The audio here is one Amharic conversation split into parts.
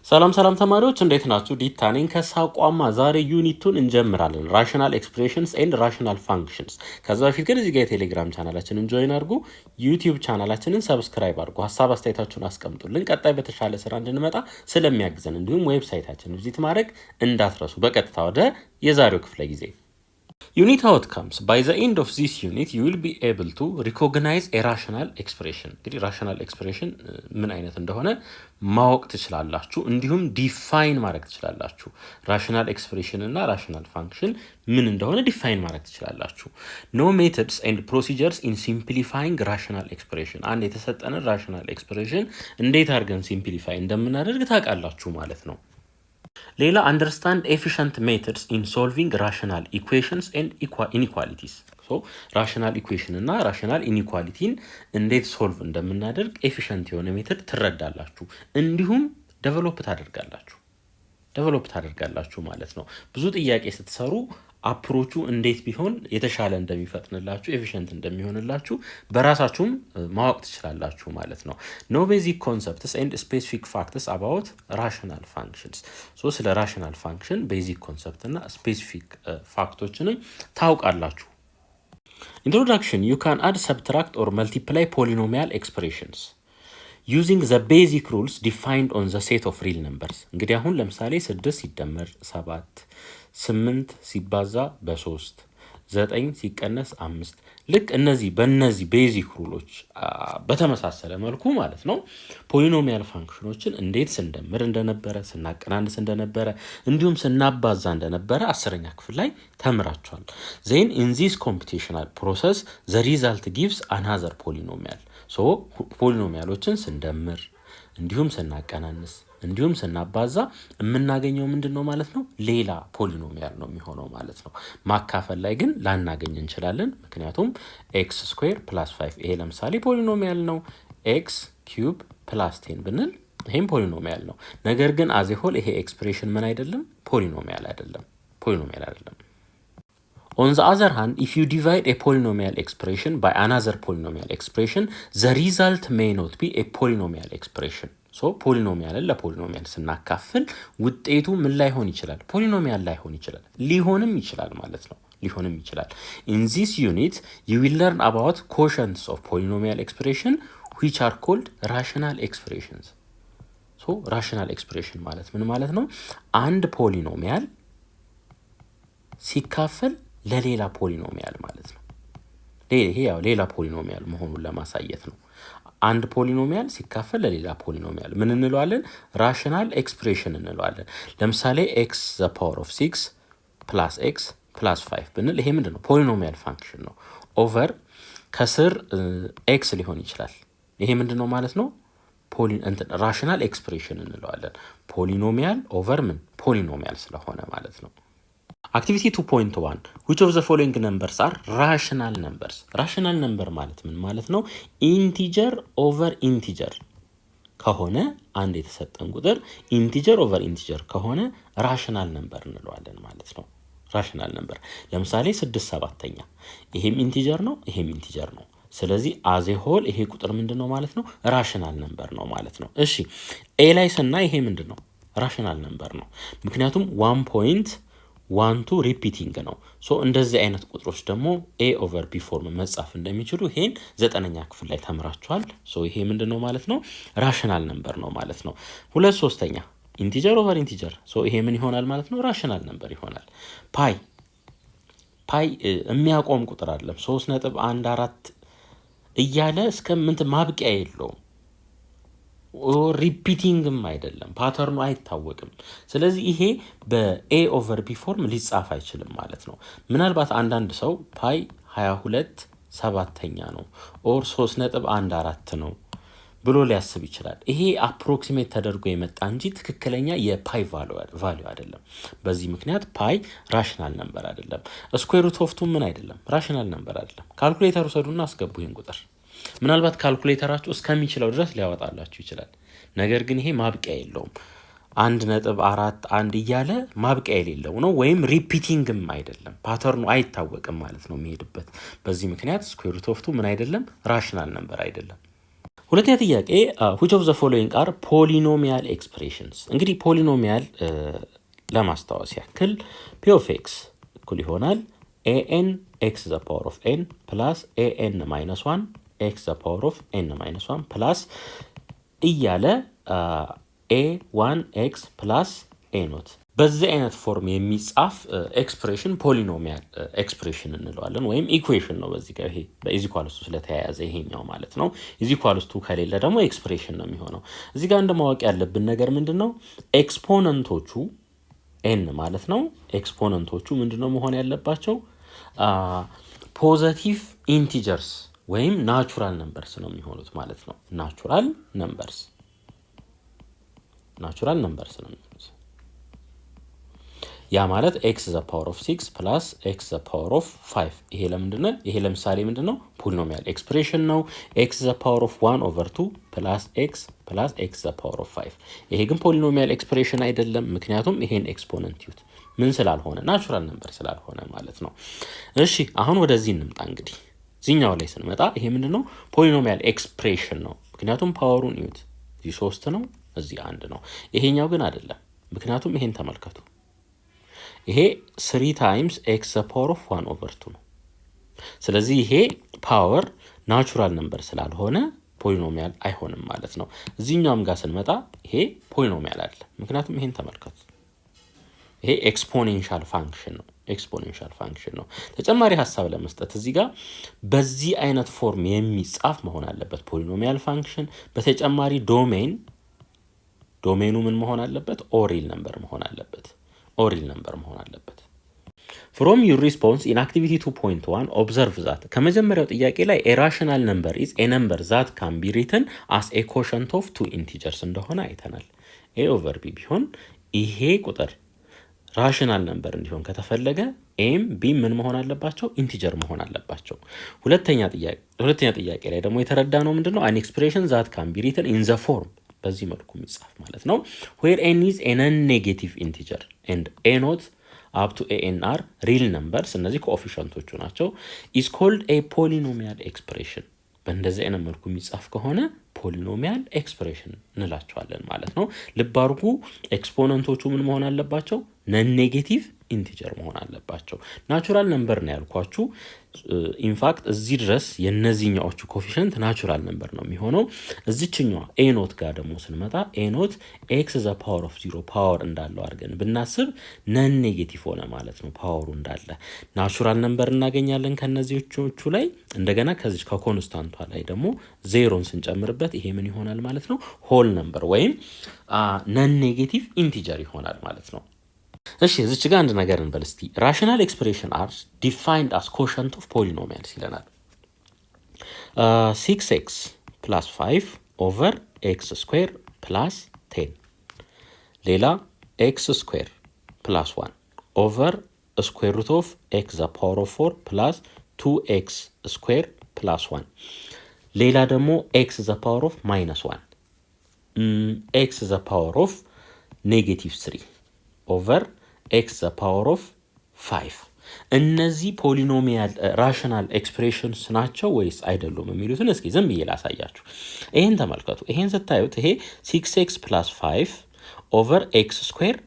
ሰላም ተማሪዎች እንዴት ናችሁ? ዲታ ነኝ ከሳቋማ። ዛሬ ዩኒቱን እንጀምራለን። ራሽናል ኤክስፕሬሽንስ ኤንድ ራሽናል ፋንክሽንስ። ከዛ በፊት ግን እዚህ ጋር የቴሌግራም ቻናላችንን ጆይን አድርጉ፣ ዩቲዩብ ቻናላችንን ሰብስክራይብ አድርጉ፣ ሀሳብ አስተያየታችሁን አስቀምጡልን። ቀጣይ በተሻለ ስራ እንድንመጣ ስለሚያግዘን፣ እንዲሁም ዌብሳይታችንን ቪዚት ማድረግ እንዳትረሱ። በቀጥታ ወደ የዛሬው ክፍለ ጊዜ Unit outcomes. By the end of this unit, you will be able to recognize a rational expression. እንግዲህ rational expression ምን አይነት እንደሆነ ማወቅ ትችላላችሁ፣ እንዲሁም ዲፋይን ማድረግ ትችላላችሁ። rational expression እና rational function ምን እንደሆነ ዲፋይን ማድረግ ትችላላችሁ። No methods and procedures in simplifying rational expression. አንድ የተሰጠንን rational expression እንዴት አድርገን ሲምፕሊፋይ እንደምናደርግ ታውቃላችሁ ማለት ነው። ሌላ አንደርስታንድ ኤፊሽንት ሜተድስ ኢን ሶልቪንግ ራሽናል ኢኩዌሽንስ ኤንድ ኢኒኳሊቲስ። ራሽናል ኢኩዌሽን እና ራሽናል ኢኒኳሊቲን እንዴት ሶልቭ እንደምናደርግ ኤፊሽንት የሆነ ሜተድ ትረዳላችሁ፣ እንዲሁም ደቨሎፕ ታደርጋላችሁ ማለት ነው። ብዙ ጥያቄ ስትሰሩ አፕሮቹ እንዴት ቢሆን የተሻለ እንደሚፈጥንላችሁ ኤፊሽንት እንደሚሆንላችሁ በራሳችሁም ማወቅ ትችላላችሁ ማለት ነው። ኖ ቤዚክ ኮንሰፕትስ ኤንድ ስፔሲፊክ ፋክትስ አባውት ራሽናል ፋንክሽንስ። ስለ ራሽናል ፋንክሽን ቤዚክ ኮንሰፕት እና ስፔሲፊክ ፋክቶችንም ታውቃላችሁ። ኢንትሮዳክሽን ዩ ካን አድ ሰብትራክት ኦር መልቲፕላይ ፖሊኖሚያል ኤክስፕሬሽንስ using the basic rules defined on the set of real numbers። እንግዲህ አሁን ለምሳሌ 6 ሲደመር 7፣ 8 ሲባዛ በ3፣ 9 ሲቀነስ 5 ልክ በእነዚህ ቤዚክ ሩሎች በተመሳሰለ መልኩ ማለት ነው ፖሊኖሚያል ፋንክሽኖችን እንዴት ስንደምር እንደነበረ፣ ስናቀናንስ እንደነበረ፣ እንዲሁም ስናባዛ እንደነበረ 10ኛ ክፍል ላይ ተምራችኋል። then in this computational process the result gives another polynomial። ፖሊኖሚያሎችን ስንደምር እንዲሁም ስናቀናንስ እንዲሁም ስናባዛ የምናገኘው ምንድን ነው ማለት ነው? ሌላ ፖሊኖሚያል ነው የሚሆነው ማለት ነው። ማካፈል ላይ ግን ላናገኝ እንችላለን፣ ምክንያቱም ኤክስ ስኩዌር ፕላስ 5 ይሄ ለምሳሌ ፖሊኖሚያል ነው። ኤክስ ኪዩብ ፕላስ 10 ብንል ይሄም ፖሊኖሚያል ነው። ነገር ግን አዜሆል ይሄ ኤክስፕሬሽን ምን አይደለም? ፖሊኖሚያል አይደለም። On the other hand, if you divide a polynomial expression by another polynomial expression, the result may not be a polynomial expression. ፖሊኖሚያልን ለፖሊኖሚያል ስናካፍል ውጤቱ ምን ላይሆን ይችላል? ፖሊኖሚያል ላይሆን ይችላል፣ ሊሆንም ይችላል ማለት ነው። In this unit, you will learn about quotients of polynomial expression which are called rational expressions. rational expression ማለት ምን ማለት ነው? አንድ ፖሊኖሚያል ሲካፈል ለሌላ ፖሊኖሚያል ማለት ነው። ይሄ ያው ሌላ ፖሊኖሚያል መሆኑን ለማሳየት ነው። አንድ ፖሊኖሚያል ሲካፈል ለሌላ ፖሊኖሚያል ምን እንለዋለን? ራሽናል ኤክስፕሬሽን እንለዋለን። ለምሳሌ ኤክስ ዘ ፓወር ኦፍ 6 ፕላስ ኤክስ ፕላስ 5 ብንል ይሄ ምንድን ነው? ፖሊኖሚያል ፋንክሽን ነው። ኦቨር ከስር ኤክስ ሊሆን ይችላል። ይሄ ምንድን ነው ማለት ነው? ራሽናል ኤክስፕሬሽን እንለዋለን። ፖሊኖሚያል ኦቨር ምን ፖሊኖሚያል ስለሆነ ማለት ነው። Activity 2.1 which of the following numbers are rational numbers? rational number ማለት ምን ማለት ነው? ኢንቲጀር ኦቨር ኢንቲጀር ከሆነ አንድ የተሰጠን ቁጥር ኢንቲጀር ኦቨር ኢንቲጀር ከሆነ ራሽናል ነምበር እንለዋለን ማለት ነው። ራሽናል ነምበር ለምሳሌ 6/7 ይሄም ኢንቲጀር ነው፣ ይሄም ኢንቲጀር ነው። ስለዚህ አዜ ሆል ይሄ ቁጥር ምንድነው ማለት ነው? ራሽናል ነምበር ነው ማለት ነው። እሺ ኤ ላይ ስናይ ይሄ ምንድነው? ራሽናል ነምበር ነው፣ ምክንያቱም 1.12 ሪፒቲንግ ነው። እንደዚህ አይነት ቁጥሮች ደግሞ ኤ ኦቨር ቢ ፎርም መጻፍ እንደሚችሉ ይሄን 9ኛ ክፍል ላይ ተምራችኋል። ይሄ ምንድነው ማለት ነው? ራሽናል ነምበር ነው ማለት ነው። 2/3 ኢንቲጀር ኦቨር ኢንቲጀር ይሄ ምን ይሆናል ማለት ነው? ራሽናል ነምበር ይሆናል። ፓይ የሚያቆም ቁጥር አይደለም። 3.14 እያለ እስከ ማብቂያ የለውም። ሪፒቲንግም አይደለም፣ ፓተርኑ አይታወቅም። ስለዚህ ይሄ በኤ ኦቨር ቢ ፎርም ሊጻፍ አይችልም ማለት ነው። ምናልባት አንዳንድ ሰው ፓይ 22/7 ነው ኦር 3.14 ነው ብሎ ሊያስብ ይችላል። ይሄ አፕሮክሲሜት ተደርጎ የመጣ እንጂ ትክክለኛ የፓይ ቫልዩ አይደለም። በዚህ ምክንያት ፓይ ራሽናል ነምበር አይደለም። ስኩዌር ሩት ኦፍ 2 ምን አይደለም? ራሽናል ነምበር አይደለም። ካልኩሌተር ውሰዱና አስገቡ ይሄን ቁጥር። ምናልባት ካልኩሌተራችሁ እስከሚችለው ድረስ ሊያወጣላችሁ ይችላል። ነገር ግን ይሄ ማብቂያ የለውም። 1.41 እያለ ማብቂያ የሌለው ነው፣ ወይም ሪፒቲንግም አይደለም። ፓተርኑ አይታወቅም ማለት ነው የሚሄድበት። በዚህ ምክንያት ስኩዌር ሩት ኦፍ 2 ምን አይደለም? ራሽናል ነምበር አይደለም። ሁለተኛ ጥያቄ which of the following are polynomial expressions? እንግዲህ ፖሊኖሚያል ለማስታወስ ያክል p of x እኩል ይሆናል an x the power of n plus an minus 1 x the power of n minus 1 plus እያለ a1x plus a ኖት በዚህ አይነት ፎርም የሚጻፍ ኤክስፕሬሽን ፖሊኖሚያል ኤክስፕሬሽን እንለዋለን ወይም ኢኩዌሽን ነው። በዚህ ጋር ይሄ በኢዝ ኢኳልስ ቱ ስለተያያዘ ይሄኛው ማለት ነው። ኢዝ ኢኳልስ ቱ ከሌለ ደግሞ ኤክስፕሬሽን ነው የሚሆነው። እዚህ ጋር እንደማወቅ ያለብን ነገር ምንድነው? ኤክስፖነንቶቹ ኤን ማለት ነው። ኤክስፖነንቶቹ ምንድነው መሆን ያለባቸው? ፖዚቲቭ ኢንቲጀርስ ወይም ናቹራል ነምበርስ ነው የሚሆኑት ማለት ነው። ናቹራል ነምበርስ ነው የሚሆኑት። ያ ማለት x the power of 6 plus x the power of 5 ይሄ ለምንድነው? ይሄ ለምሳሌ ምንድነው? ፖሊኖሚያል ኤክስፕሬሽን ነው። x the power of 1 over 2 plus x the power of 5 ይሄ ግን ፖሊኖሚያል ኤክስፕሬሽን አይደለም። ምክንያቱም ይሄን ኤክስፖነንት ዩት ምን ስላልሆነ ናቹራል ነምበር ስላልሆነ ማለት ነው። እሺ አሁን ወደዚህ እንምጣ። እንግዲህ እዚህኛው ላይ ስንመጣ ይሄ ምንድነው? ፖሊኖሚያል ኤክስፕሬሽን ነው። ምክንያቱም ፓወሩን ዩት እዚህ 3 ነው፣ እዚህ 1 ነው። ይሄኛው ግን አይደለም። ምክንያቱም ይሄን ተመልከቱ። ይሄ 3 times x the power of 1 over 2 ነው። ስለዚህ ይሄ ፓወር ናቹራል ነምበር ስላልሆነ ፖሊኖሚያል አይሆንም ማለት ነው። እዚህኛውም ጋር ስንመጣ ይሄ ፖሊኖሚያል አይደለ። ምክንያቱም ይሄን ተመልከቱ። ይሄ ኤክስፖኔንሻል ፋንክሽን ነው። ተጨማሪ ሐሳብ ለመስጠት እዚህ ጋር በዚህ አይነት ፎርም የሚጻፍ መሆን አለበት ፖሊኖሚያል ፋንክሽን። በተጨማሪ ዶሜኑ ምን መሆን አለበት? ኦሪል ነምበር መሆን አለበት። From your response in activity 2.1 observe that ከመጀመሪያው ጥያቄ ላይ a rational number is a number that can be written as a quotient of two integers እንደሆነ አይተናል። a over b ቢሆን ይሄ ቁጥር ራሽናል ነምበር እንዲሆን ከተፈለገ ኤም ቢ ምን መሆን አለባቸው? ኢንቲጀር መሆን አለባቸው። ሁለተኛ ጥያቄ ላይ ደግሞ የተረዳነው ምንድነው? an expression that can be written in the form በዚህ መልኩ የሚጻፍ ማለት ነው where n is a non-negative integer and a not up to an are real numbers እነዚህ ኮኤፊሽንቶቹ ናቸው is called a polynomial expression። በእንደዚህ አይነት መልኩ የሚጻፍ ከሆነ ፖሊኖሚያል ኤክስፕሬሽን እንላቸዋለን ማለት ነው። ልብ አድርጉ፣ ኤክስፖነንቶቹ ምን መሆን አለባቸው? ነን ኔጌቲቭ ኢንቲጀር መሆን አለባቸው። ናቹራል ነምበር ነው ያልኳችሁ። ኢንፋክት እዚህ ድረስ የነዚህኛዎቹ ኮኤፊሽንት ናቹራል ነምበር ነው የሚሆነው። እዚችኛዋ ኤ ኖት ጋር ደግሞ ስንመጣ ኤ ኖት ኤክስ ዘ ፓወር ኦፍ 0 ፓወር እንዳለው አድርገን ብናስብ ነን ኔጌቲቭ ሆነ ማለት ነው። ፓወሩ እንዳለ ናቹራል ነምበር እናገኛለን ከነዚህኞቹ ላይ። እንደገና ከዚህ ከኮንስታንቷ ላይ ደግሞ ዜሮን ስንጨምርበት ይሄ ምን ይሆናል ማለት ነው? ሆል ነምበር ወይም ነን ኔጌቲቭ ኢንቲጀር ይሆናል ማለት ነው። እሺ እዚች ጋር አንድ ነገር እንበል እስቲ። ራሽናል ኤክስፕሬሽን አር ዲፋይንድ አስ ኮሸንት ኦፍ ፖሊኖሚያልስ ይለናል። 6x plus 5 over x square plus 10 ሌላ x square plus 1 over square root of x the power of 4 plus 2x square plus 1 ሌላ ደግሞ x the power of minus 1 x the power of negative 3 over x the power of 5 እነዚህ ፖሊኖሚያል ራሽናል ኤክስፕሬሽንስ ናቸው ወይስ አይደሉም የሚሉትን እስኪ ዝም ብዬ ላሳያችሁ። ይሄን ተመልከቱ። ይሄን ስታዩት ይሄ 6x plus 5 over x square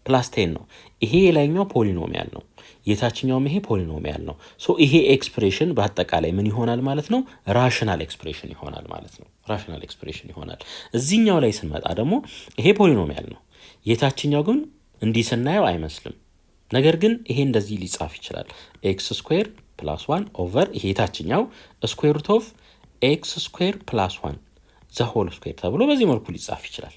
plus 10 ነው። ይሄ የላይኛው ፖሊኖሚያል ነው፣ የታችኛውም ይሄ ፖሊኖሚያል ነው። ሶ ይሄ ኤክስፕሬሽን በአጠቃላይ ምን ይሆናል ማለት ነው? ራሽናል ኤክስፕሬሽን ይሆናል ማለት ነው። ራሽናል ኤክስፕሬሽን ይሆናል። እዚህኛው ላይ ስንመጣ ደግሞ ይሄ ፖሊኖሚያል ነው፣ የታችኛው ግን እንዲህ ስናየው አይመስልም። ነገር ግን ይሄ እንደዚህ ሊጻፍ ይችላል። ኤክስ ስኩዌር ፕላስ 1 ኦቨር ይሄ የታችኛው ስኩዌር ሩት ኦፍ ኤክስ ስኩዌር ፕላስ 1 ዘ ሆል ስኩዌር ተብሎ በዚህ መልኩ ሊጻፍ ይችላል።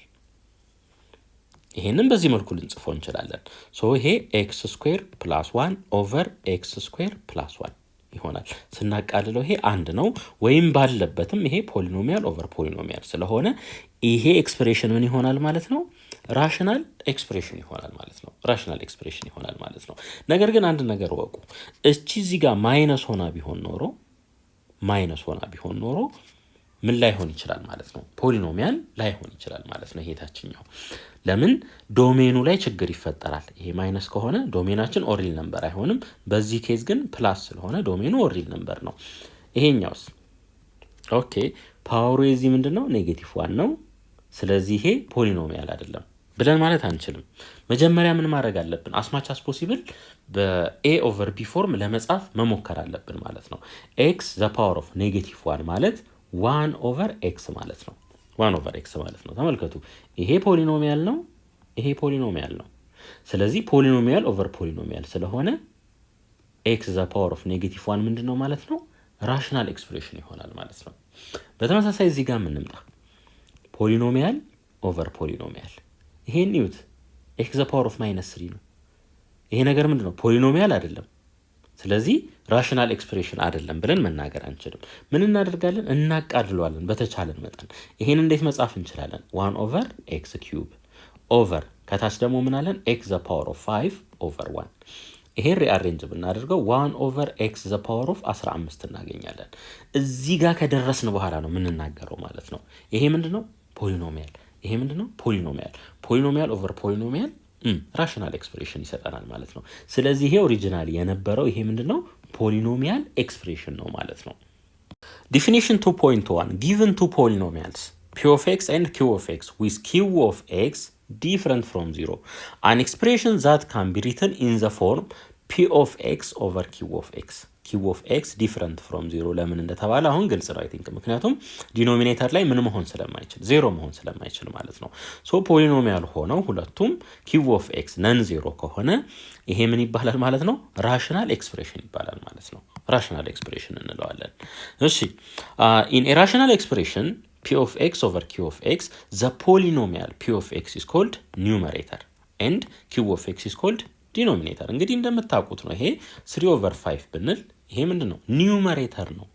ይሄንን በዚህ መልኩ ልንጽፈው እንችላለን። ሶ ይሄ ኤክስ ስኩዌር ፕላስ 1 ኦቨር ኤክስ ስኩዌር ፕላስ 1 ይሆናል። ስናቃልለው ይሄ አንድ ነው፣ ወይም ባለበትም ይሄ ፖሊኖሚያል ኦቨር ፖሊኖሚያል ስለሆነ ይሄ ኤክስፕሬሽን ምን ይሆናል ማለት ነው? ራሽናል ኤክስፕሬሽን ይሆናል ማለት ነው። ራሽናል ኤክስፕሬሽን ይሆናል ማለት ነው። ነገር ግን አንድ ነገር ወቁ። እቺ እዚህ ጋር ማይነስ ሆና ቢሆን ኖሮ ምን ላይሆን ይችላል ማለት ነው? ፖሊኖሚያል ላይሆን ይችላል ማለት ነው። ይሄ ታችኛው ለምን ዶሜኑ ላይ ችግር ይፈጠራል። ይሄ ማይነስ ከሆነ ዶሜናችን ኦሪል ነምበር አይሆንም። በዚህ ኬዝ ግን ፕላስ ስለሆነ ዶሜኑ ኦሪል ነምበር ነው። ይሄኛውስ ኦኬ ፓወሩ የዚህ ምንድነው -1 ነው። ስለዚህ ይሄ ፖሊኖሚያል አይደለም ብለን ማለት አንችልም። መጀመሪያ ምን ማድረግ አለብን? አስማች አስ ፖሲብል በኤ ኦቨር ቢ ፎርም ለመጻፍ መሞከር አለብን ማለት ነው። ኤክስ ዘ ፓወር ኦፍ -1 ማለት 1 ኦቨር ኤክስ ማለት ነው። 1 ኦቨር ኤክስ ማለት ነው። ተመልከቱ ይሄ ፖሊኖሚያል ነው፣ ይሄ ፖሊኖሚያል ነው። ስለዚህ ፖሊኖሚያል ኦቨር ፖሊኖሚያል ስለሆነ ኤክስ ዘ ፓወር ኦፍ -1 ምንድነው ማለት ነው? ራሽናል ኤክስፕሬሽን ይሆናል ማለት ነው። በተመሳሳይ እዚህ ጋር ምንምጣ ፖሊኖሚያል ኦቨር ፖሊኖሚያል ይሄን ይዩት ኤክስ ዘ ፓወር ኦፍ -3 ነው። ይሄ ነገር ምንድነው? ፖሊኖሚያል አይደለም። ስለዚህ ራሽናል ኤክስፕሬሽን አይደለም ብለን መናገር አንችልም። ምን እናደርጋለን? እናቃልለዋለን በተቻለን መጠን። ይሄን እንዴት መጻፍ እንችላለን? 1 ኦቨር ኤክስ ኪዩብ ኦቨር ከታች ደግሞ ምን አለን? ኤክስ ዘ ፓወር ኦፍ 5 ኦቨር 1 ይሄን ሪአሬንጅ ብናደርገው 1 ኦቨር ኤክስ ዘ ፓወር ኦፍ 15 እናገኛለን። እዚህ ጋር ከደረስን በኋላ ነው የምንናገረው ማለት ነው። ይሄ ምንድነው? ፖሊኖሚያል። ይሄ ምንድነው? ፖሊኖሚያል። ፖሊኖሚያል ኦቨር ፖሊኖሚያል ራሽናል ኤክስፕሬሽን ይሰጠናል ማለት ነው። ስለዚህ ይሄ ኦሪጂናሊ የነበረው ይሄ ምንድነው? ፖሊኖሚያል ኤክስፕሬሽን ነው ማለት ነው። ዲፊኒሽን 2.1 given two polynomials p of x and q of x with q of x different from 0 an expression that can be written in the form p of x over q of x q of x different from 0 ለምን እንደተባለ አሁን ግልጽ ነው። አይ ቲንክ ምክንያቱም ዲኖሚኔተር ላይ ምን መሆን ስለማይችል ዜሮ መሆን ስለማይችል ማለት ነው። ሶ ፖሊኖሚያል ሆነው ሁለቱም q of x ነን ዜሮ ከሆነ ይሄ ምን ይባላል ማለት ነው? ራሽናል ኤክስፕሬሽን ይባላል ማለት ነው። ራሽናል ኤክስፕሬሽን እንለዋለን። እሺ in a rational expression p of x over q of x the polynomial p of x is called numerator and q of x is called denominator። እንግዲህ እንደምታውቁት ነው ይሄ 3 over 5 ብንል ይሄ ምንድነው? ኒውመሬተር ነው።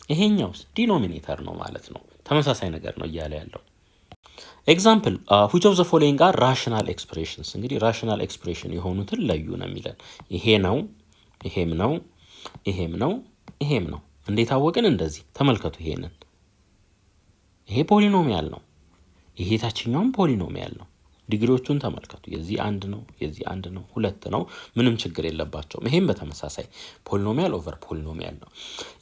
ይሄኛውስ ዲኖሚኔተር ነው ማለት ነው። ተመሳሳይ ነገር ነው እያለ ያለው። ኤግዛምፕል which of the following are rational expressions። እንግዲህ ራሽናል ኤክስፕሬሽን የሆኑትን ለዩ ነው የሚለን። ይሄ ነው፣ ይሄም ነው፣ ይሄም ነው፣ ይሄም ነው። እንዴት አወቅን? እንደዚህ ተመልከቱ። ይሄንን ይሄ ፖሊኖሚያል ነው፣ ይሄ ታችኛውም ፖሊኖሚያል ነው። ዲግሪዎቹን ተመልከቱ። የዚህ አንድ ነው፣ የዚህ አንድ ነው፣ ሁለት ነው። ምንም ችግር የለባቸውም። ይሄም በተመሳሳይ ፖሊኖሚያል ኦቨር ፖሊኖሚያል ነው።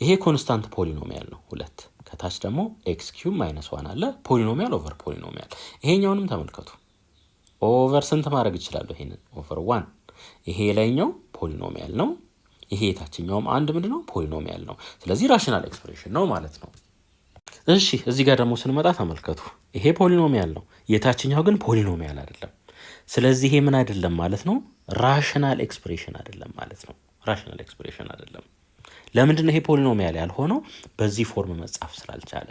ይሄ ኮንስታንት ፖሊኖሚያል ነው 2 ከታች ደግሞ ኤክስ ኪዩብ -1 አለ። ፖሊኖሚያል ኦቨር ፖሊኖሚያል። ይሄኛውንም ተመልከቱ። ኦቨር ስንት ማድረግ እችላለሁ? ይሄንን ኦቨር 1። ይሄ ላይኛው ፖሊኖሚያል ነው። ይሄ የታችኛውም አንድ ምንድነው? ፖሊኖሚያል ነው። ስለዚህ ራሽናል ኤክስፕሬሽን ነው ማለት ነው። እሺ እዚህ ጋር ደግሞ ስንመጣ ተመልከቱ። ይሄ ፖሊኖሚያል ነው፣ የታችኛው ግን ፖሊኖሚያል አይደለም። ስለዚህ ይሄ ምን አይደለም ማለት ነው? ራሽናል ኤክስፕሬሽን አይደለም ማለት ነው። ራሽናል ኤክስፕሬሽን አይደለም። ለምንድን ነው ይሄ ፖሊኖሚያል ያልሆነው? በዚህ ፎርም መጻፍ ስላልቻለ።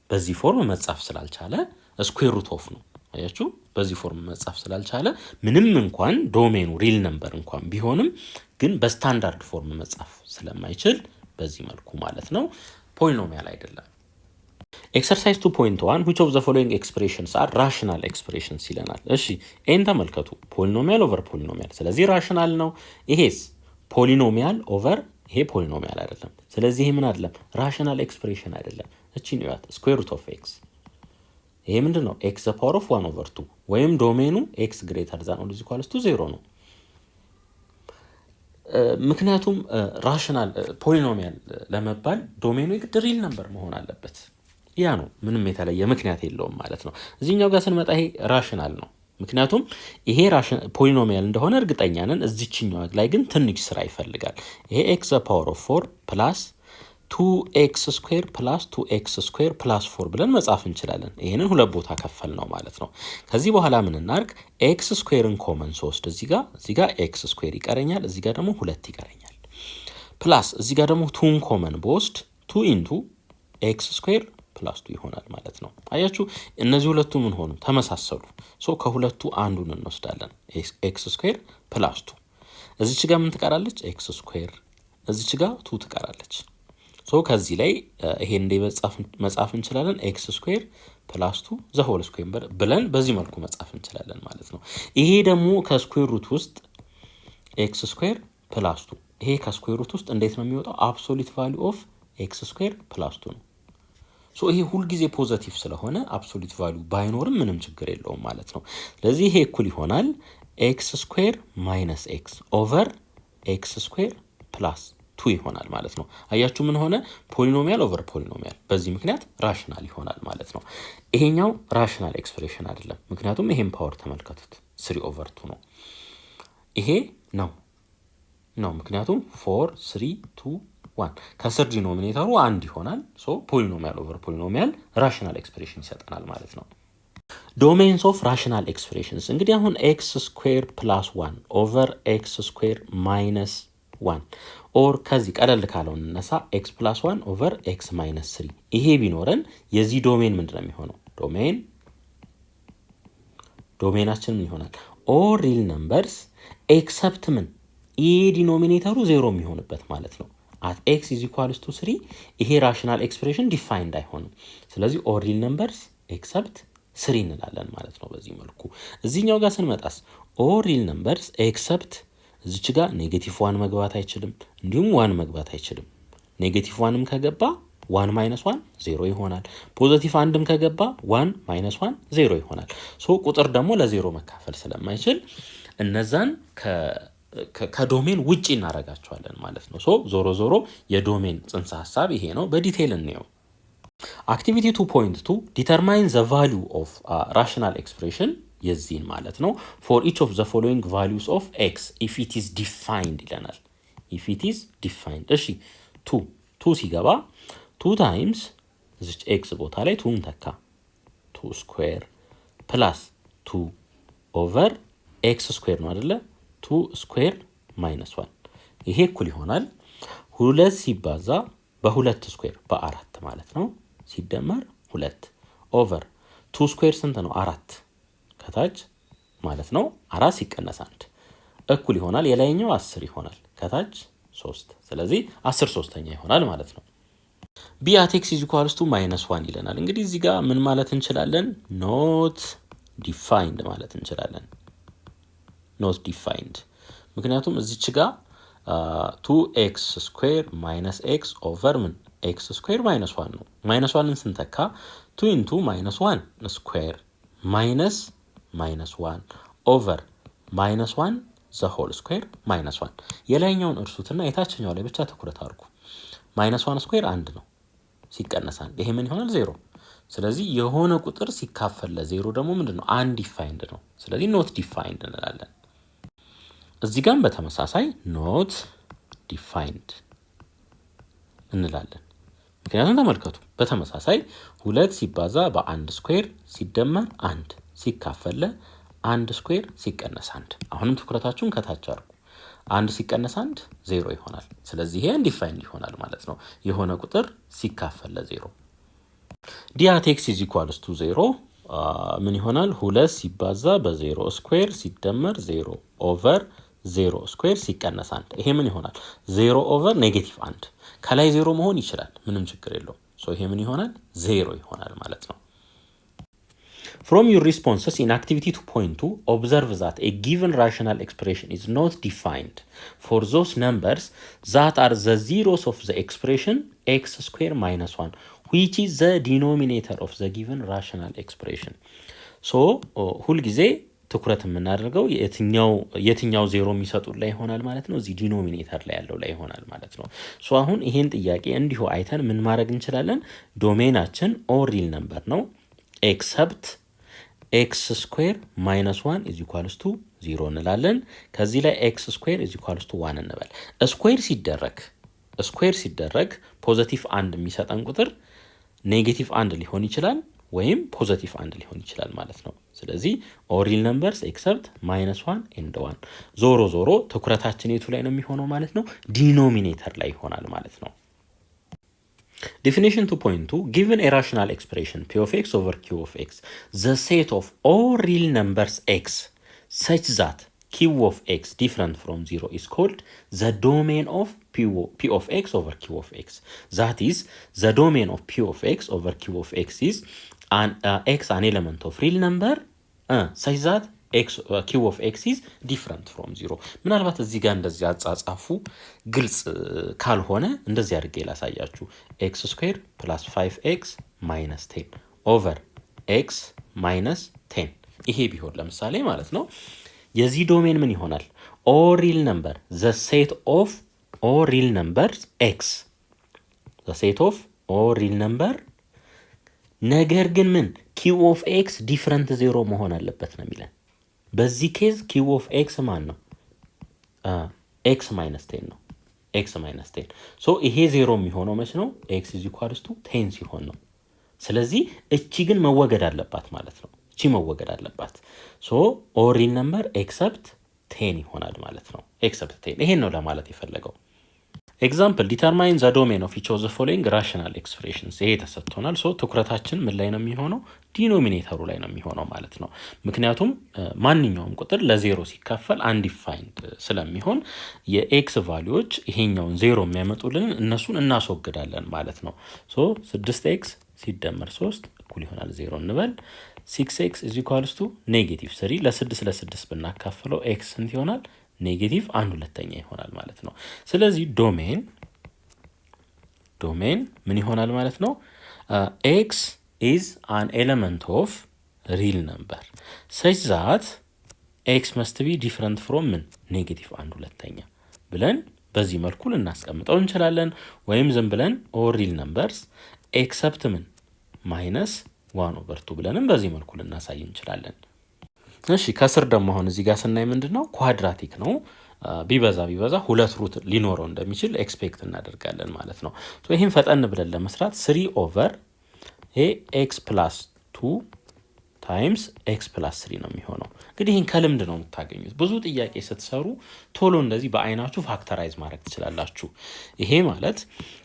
በዚህ ፎርም መጻፍ ስላልቻለ ስኩዌር ሩት ኦፍ ነው። አያችሁ? በዚህ ፎርም መጻፍ ስላልቻለ ምንም እንኳን ዶሜኑ ሪል ነምበር እንኳን ቢሆንም ግን በስታንዳርድ ፎርም መጻፍ ስለማይችል በዚህ መልኩ ማለት ነው ፖሊኖሚያል አይደለም። ኤክሰርሳይዝ 2.1 which of the following expressions are rational expressions ይለናል። እሺ ኤን ተመልከቱ። ፖሊኖሚያል ኦቨር ፖሊኖሚያል፣ ስለዚህ ራሽናል ነው። ይሄስ ፖሊኖሚያል ኦቨር፣ ይሄ ፖሊኖሚያል አይደለም። ስለዚህ ይሄ ምን አይደለም? ራሽናል ኤክስፕሬሽን አይደለም። እቺን ይዋት ስኩዌር ሩት ኦፍ ኤክስ። ይሄ ምንድነው? ኤክስ ዘ ፓወር ኦፍ 1 ኦቨር 2 ወይም ዶሜኑ ኤክስ ግሬተር ዛን ኦር ኢኳልስ ቱ 0 ነው። ምክንያቱም ራሽናል ፖሊኖሚያል ለመባል ዶሜኑ የግድ ሪል ነምበር መሆን አለበት። ያ ነው፣ ምንም የተለየ ምክንያት የለውም ማለት ነው። እዚህኛው ጋር ስንመጣ ይሄ ራሽናል ነው። ምክንያቱም ይሄ ፖሊኖሚያል እንደሆነ እርግጠኛ ነን። እዚችኛው ላይ ግን ትንሽ ስራ ይፈልጋል። ይሄ ኤክስ ዘ ፓወር ኦፍ 4 ፕላስ 2x ስኩዌር ፕላስ 2x ስኩዌር ፕላስ 4 ብለን መጻፍ እንችላለን። ይሄንን ሁለት ቦታ ከፈል ነው ማለት ነው። ከዚህ በኋላ ምን እናርግ? ኤክስ ስኩዌርን ኮመን ሶስት እዚህ ጋር ኤክስ ስኩዌር ይቀረኛል፣ እዚህ ጋር ደግሞ 2 ይቀረኛል። ፕላስ እዚህ ጋር ደግሞ 2ን ኮመን በወስድ 2 ኢንቱ ኤክስ ስኩዌር ፕላስ 2 ይሆናል ማለት ነው። አያችሁ? እነዚህ ሁለቱ ምን ሆኑ? ተመሳሰሉ። ሶ ከሁለቱ አንዱን እንወስዳለን። ኤክስ ስኩዌር ፕላስ 2። እዚች ጋር ምን ትቀራለች? ኤክስ ስኩዌር። እዚች ጋር 2 ትቀራለች። ሶ ከዚህ ላይ ይሄን እንደ መጻፍ እንችላለን። ኤክስ ስኩዌር ፕላስ 2 ዘ ሆል ስኩዌር ብለን በዚህ መልኩ መጻፍ እንችላለን ማለት ነው። ይሄ ደግሞ ከስኩዌር ሩት ውስጥ ኤክስ ስኩዌር ፕላስ 2፣ ይሄ ከስኩዌር ሩት ውስጥ እንዴት ነው የሚወጣው? አብሶሉት ቫልዩ ኦፍ ኤክስ ስኩዌር ፕላስ 2 ነው። ሶ ይሄ ሁልጊዜ ፖዘቲቭ ስለሆነ አብሶሉት ቫልዩ ባይኖርም ምንም ችግር የለውም ማለት ነው። ስለዚህ ይሄ እኩል ይሆናል ኤክስ ስኩዌር ማይነስ ኤክስ ኦቨር ኤክስ ስኩዌር ፕላስ 2 ይሆናል ማለት ነው። አያችሁ ምን ሆነ? ፖሊኖሚያል ኦቨር ፖሊኖሚያል፣ በዚህ ምክንያት ራሽናል ይሆናል ማለት ነው። ይሄኛው ራሽናል ኤክስፕሬሽን አይደለም፣ ምክንያቱም ይሄን ፓወር ተመልከቱት 3/2 ነው። ይሄ ነው ምክንያቱም 4 3 2 1 ከስር ዲኖሚኔተሩ 1 ይሆናል። ሶ ፖሊኖሚያል ኦቨር ፖሊኖሚያል ራሽናል ኤክስፕሬሽን ይሰጠናል ማለት ነው። ዶሜንስ ኦፍ ራሽናል ኤክስፕሬሽንስ እንግዲህ አሁን ኤክስ ስኩዌር ፕላስ 1 ኦቨር ኤክስ ስኩዌር ማይነስ 1 ኦር ከዚህ ቀለል ካለው እንነሳ ኤክስ ፕላስ 1 ኦቨር ኤክስ ማይነስ 3 ይሄ ቢኖረን የዚህ ዶሜን ምንድን ነው የሚሆነው? ዶሜናችን ምን ይሆናል? ኦል ሪል ነምበርስ ኤክሰፕት ምን ዲኖሚኔተሩ 0 የሚሆንበት ማለት ነው። አት ኤክስ ኢዝ ኢኳልስ ቱ 3 ይሄ ራሽናል ኤክስፕሬሽን ዲፋይንድ አይሆንም። ስለዚህ ኦል ሪል ነምበርስ ኤክሰፕት 3 እንላለን ማለት ነው። በዚህ መልኩ እዚህኛው ጋር ስንመጣስ ኦል ሪል ነምበርስ ኤክሰፕት እዚች ጋር ኔጌቲቭ 1 መግባት አይችልም፣ እንዲሁም 1 መግባት አይችልም። ኔጌቲቭ 1ም ከገባ 1 ማይነስ 1 0 ይሆናል። ፖዚቲቭ 1ም ከገባ 1 ማይነስ 1 0 ይሆናል። ሶ ቁጥር ደግሞ ለ0 መካፈል ስለማይችል እነዛን ከዶሜን ውጪ እናደርጋቸዋለን ማለት ነው። ሶ ዞሮ የዶሜን ጽንሰ ሀሳብ ይሄ ነው። በዲቴይል እንየው። አክቲቪቲ 2.2 ዲተርማይን ዘ ቫሊዩ ኦፍ ራሽናል ኤክስፕሬሽን የዚህን ማለት ነው ፎር ኢች ኦፍ ዘ ፎሎዊንግ ቫሊዩስ ኦፍ ኤክስ ኢፍ ኢት ኢዝ ዲፋይንድ ይለናል። ኢፍ ኢት ኢዝ ዲፋይንድ እሺ፣ ቱ ሲገባ 2 ታይምስ እዚች ኤክስ ቦታ ላይ 2 እንተካ 2 ስኩዌር ፕላስ 2 ኦቨር ኤክስ ስኩዌር ነው አይደለ? 2 ስኩዌር ማይነስ 1 ይሄ እኩል ይሆናል 2 ሲባዛ በ2 ስኩዌር በ4 ማለት ነው ሲደመር 2 ኦቨር 2 ስኩዌር ስንት ነው? 4 ከታች ማለት ነው 4 ሲቀነስ 1 እኩል ይሆናል የላይኛው 10 ይሆናል ከታች 3 ስለዚህ 10 ሶስተኛ ይሆናል ማለት ነው። ቢ አት ኤክስ ኢዝ ኢኳልስ ቱ ማይነስ 1 ይለናል። እንግዲህ እዚህ ጋር ምን ማለት እንችላለን? ኖት ዲፋይንድ ማለት እንችላለን። ኖት ዲፋይንድ ምክንያቱም እዚች ጋር 2x ስኩዌር ማይነስ ኤክስ ኦቨር ምን ኤክስ ስኩዌር ማይነስ 1 ነው። ማይነስ 1ን ስንተካ 2 ኢንቱ ማይነስ 1 ስኩዌር ማይነስ 1 ኦቨር ማይነስ 1 ዘ ሆል ስኩዌር ማይነስ 1 የላይኛውን እርሱትና የታችኛው ላይ ብቻ ትኩረት አድርጉ። ማይነስ 1 ስኩዌር 1 ነው ሲቀነስ 1 ይሄ ምን ይሆናል? 0። ስለዚህ የሆነ ቁጥር ሲካፈል ለ0 ደግሞ ምንድነው? አንዲፋይንድ ነው። ስለዚህ ኖት ዲፋይንድ እንላለን። እዚህ ጋርም በተመሳሳይ ኖት ዲፋይንድ እንላለን። ምክንያቱም ተመልከቱ በተመሳሳይ 2 ሲባዛ በ1 ስኩዌር ሲደመር 1 ሲካፈል ለ1 ስኩዌር ሲቀነስ 1 አሁንም ትኩረታችሁን ከታች አድርጉ። 1 ሲቀነስ 1 0 ይሆናል። ስለዚህ ይሄ አንዲፋይንድ ይሆናል ማለት ነው የሆነ ቁጥር ሲካፈል ለ0። ዲ አት ኤክስ ኢዝ ኢኳልስ ቱ 0 ምን ይሆናል? 2 ሲባዛ በ0 ስኩዌር ሲደመር 0 ኦቨር 0 ስኩዌር ሲቀነስ 1 ይሄ ምን ይሆናል? 0 ኦቨር ኔጌቲቭ 1 ከላይ 0 መሆን ይችላል፣ ምንም ችግር የለውም። ሶ ይሄ ምን ይሆናል? 0 ይሆናል ማለት ነው። From your responses in activity 2.2 observe that a given rational expression is not defined for those numbers that are the zeros of the expression x square minus 1 which is the denominator of the given rational expression. So ሁልጊዜ ትኩረት የምናደርገው የትኛው ዜሮ የሚሰጡ ላይ ይሆናል ማለት ነው። እዚህ ዲኖሚኔተር ላይ ያለው ላይ ይሆናል ማለት ነው። ሶ አሁን ይሄን ጥያቄ እንዲሁ አይተን ምን ማድረግ እንችላለን? ዶሜናችን ኦል ሪል ነምበር ነው ኤክሰፕት ኤክስ ስኩዌር ማይነስ 1 ኢዝ ኢኳልስ ቱ 0 እንላለን። ከዚህ ላይ ኤክስ ስኩዌር ኢዝ ኢኳልስ ቱ 1 እንበል። ስኩዌር ሲደረግ ፖዚቲቭ 1 የሚሰጠን ቁጥር ኔጌቲቭ 1 ሊሆን ይችላል ወይም ፖዚቲቭ 1 ሊሆን ይችላል ማለት ነው። ስለዚህ ኦል ሪል ነምበርስ ኤክሰፕት ማይነስ 1 ኤንድ 1 ዞሮ ትኩረታችን የቱ ላይ ነው የሚሆነው ማለት ነው? ዲኖሚኔተር ላይ ይሆናል ማለት ነው። Definition 2.2 given a rational expression p of x over q of x the set of all real numbers x such that q of x different from 0 is called the domain of p of x over q of x. That is the domain of p of x over q of x is an element of real number such that q of x is different from 0. ምናልባት እዚህ ጋር እንደዚህ አጻጻፉ ግልጽ ካልሆነ እንደዚህ አድርጌ ላሳያችሁ። x ስኩዌር ፕላስ 5x ማይነስ 10 ኦቨር x ማይነስ 10 ይሄ ቢሆን ለምሳሌ ማለት ነው የዚህ ዶሜን ምን ይሆናል? ኦል ሪል ነምበር ዘ ሴት ኦፍ all real numbers x the set of all real number ነገር ግን ምን q of x ዲፍረንት 0 መሆን አለበት ነው የሚለን። በዚህ ኬዝ q of x ማን ነው? x minus 10 ነው። x minus 10 ሶ ይሄ 0 የሚሆነው መች ነው? x is equals to 10 ሲሆን ነው። ስለዚህ እቺ ግን መወገድ አለባት ማለት ነው። እቺ መወገድ አለባት። ሶ all real number except 10 ይሆናል ማለት ነው። except 10 ይሄን ነው ለማለት የፈለገው። ኤግዛምፕል ዲተርማይን ዘ ዶሜን ኦፍ ኢች ኦፍ ዘ ፎሎዊንግ ራሽናል ኤክስፕሬሽንስ። ይሄ ተሰጥቶናል። ሶ ትኩረታችን ምን ላይ ነው የሚሆነው? ዲኖሚኔተሩ ላይ ነው የሚሆነው ማለት ነው። ምክንያቱም ማንኛውም ቁጥር ለዜሮ ሲካፈል አንዲፋይንድ ስለሚሆን የኤክስ ቫሊዎች ይሄኛውን ዜሮ የሚያመጡልን እነሱን እናስወግዳለን ማለት ነው። ሶ 6x ሲደመር 3 እኩል ይሆናል 0 እንበል። 6x is equals to ኔጌቲቭ 3 ለ6 ለ6 ብናካፍለው ኤክስ ስንት ይሆናል? ኔጌቲቭ 1/2 ይሆናል ማለት ነው። ስለዚህ ዶሜን ምን ይሆናል ማለት ነው? ኤክስ ኢዝ አን ኤለመንት ኦፍ ሪል ነምበር ሰች ዛት ኤክስ መስት ቢ ዲፍረንት ፍሮም ምን ኔጌቲቭ 1/2 ብለን በዚህ መልኩ ልናስቀምጠው እንችላለን። ወይም ዝም ብለን ኦል ሪል ነምበርስ ኤክሰፕት ምን ማይነስ 1/2 ብለንም በዚህ መልኩ ልናሳይ እንችላለን። እሺ ከስር ደግሞ አሁን እዚህ ጋር ስናይ ምንድነው ኳድራቲክ ነው። ቢበዛ ሁለት ሩት ሊኖረው እንደሚችል ኤክስፔክት እናደርጋለን ማለት ነው። ሶ ይሄን ፈጠን ብለን ለመስራት 3 ኦቨር ኤክስ ፕላስ 2 ታይምስ ኤክስ ፕላስ 3 ነው የሚሆነው። እንግዲህ ይህን ከልምድ ነው የምታገኙት። ብዙ ጥያቄ ስትሰሩ ቶሎ እንደዚህ በአይናችሁ ፋክተራይዝ ማድረግ ትችላላችሁ። ይሄ ማለት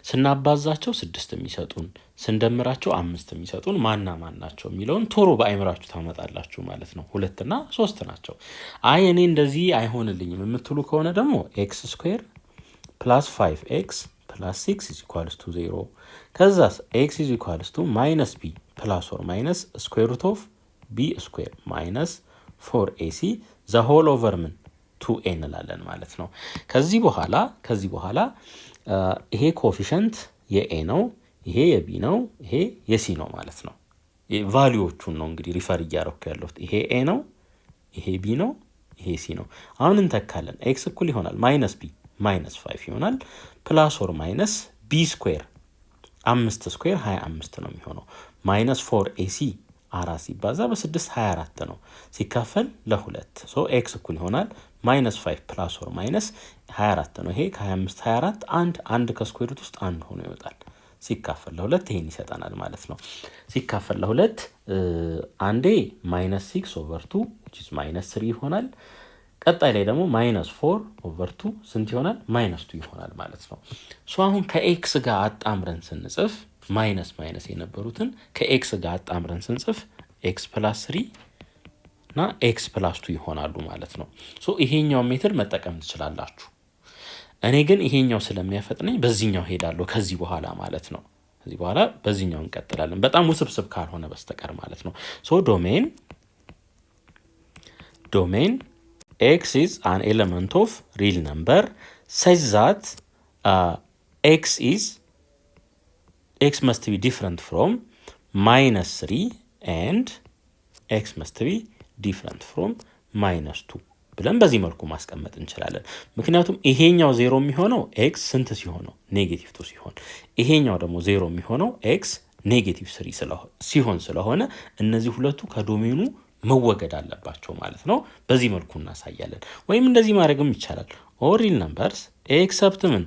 ስናባዛቸው 6 የሚሰጡን ስንደምራቸው 5 የሚሰጡን ማና ማን ናቸው የሚለውን ቶሎ በአይምራችሁ ታመጣላችሁ ማለት ነው። 2 እና 3 ናቸው። አይ እኔ እንደዚህ አይሆንልኝም የምትሉ ከሆነ ደግሞ ኤክስ ስኩዌር ፕላስ 5x ፕላስ 6 is equals to 0 ከዛስ x is equals to minus b ፕላስ ኦር ማይነስ ስኩዌር ሩት ኦፍ b ስኩዌር ማይነስ 4ac ዘ ሆል ኦቨር ምን 2a እንላለን ማለት ነው። ከዚህ በኋላ ይሄ ኮኤፊሽንት የa ነው፣ ይሄ የb ነው፣ ይሄ የc ነው ማለት ነው። ቫልዩዎቹን ነው እንግዲህ ሪፈር እያደረኩ ያለሁት። ይሄ a ነው፣ ይሄ b ነው፣ ይሄ c ነው። አሁን እንተካለን። x እኩል ይሆናል ማይነስ b ማይነስ 5 ይሆናል ፕላስ ኦር ማይነስ b ስኩዌር 5 ስኩዌር 25 ነው የሚሆነው ማይነስ 4ac 4 ሲባዛ በ6 24 ነው ሲካፈል ለ2 ሶ ኤክስ እኩል ይሆናል ማይነስ 5 ፕላስ ኦር ማይነስ 24 ነው። ይሄ ከ25 24 አንድ ከስኩዌር ሩት ውስጥ አንድ ሆኖ ይወጣል። ሲካፈል ለ2 ይሄን ይሰጠናል ማለት ነው። ሲካፈል ለ2 አንዴ ማይነስ 6 ኦቨር 2 which is ማይነስ 3 ይሆናል። ቀጣይ ላይ ደግሞ ማይነስ 4 ኦቨር 2 ስንት ይሆናል? ማይነስ 2 ይሆናል ማለት ነው። ሶ አሁን ከኤክስ ጋር አጣምረን ስንጽፍ ማይነስ የነበሩትን ከኤክስ ጋር አጣምረን ስንጽፍ ኤክስ ፕላስ 3 እና ኤክስ ፕላስ 2 ይሆናሉ ማለት ነው። ሶ ይሄኛው ሜትድ መጠቀም ትችላላችሁ። እኔ ግን ይሄኛው ስለሚያፈጥነኝ በዚህኛው ሄዳለሁ ከዚህ በኋላ ማለት ነው። ከዚህ በኋላ በዚህኛው እንቀጥላለን በጣም ውስብስብ ካልሆነ በስተቀር ማለት ነው። ሶ ዶሜን x is an element of real number such that x must be different from minus 3 and x must be different from minus 2 ብለን በዚህ መልኩ ማስቀመጥ እንችላለን። ምክንያቱም ይሄኛው 0 የሚሆነው x ስንት ሲሆነው ኔጌቲቭ 2 ሲሆን ይሄኛው ደግሞ 0 የሚሆነው x ኔጌቲቭ 3 ሲሆን ስለሆነ እነዚህ ሁለቱ ከዶሜኑ መወገድ አለባቸው ማለት ነው። በዚህ መልኩ እናሳያለን። ወይም እንደዚህ ማድረግም ይቻላል። ኦል ሪል ነምበርስ ኤክሰፕት ምን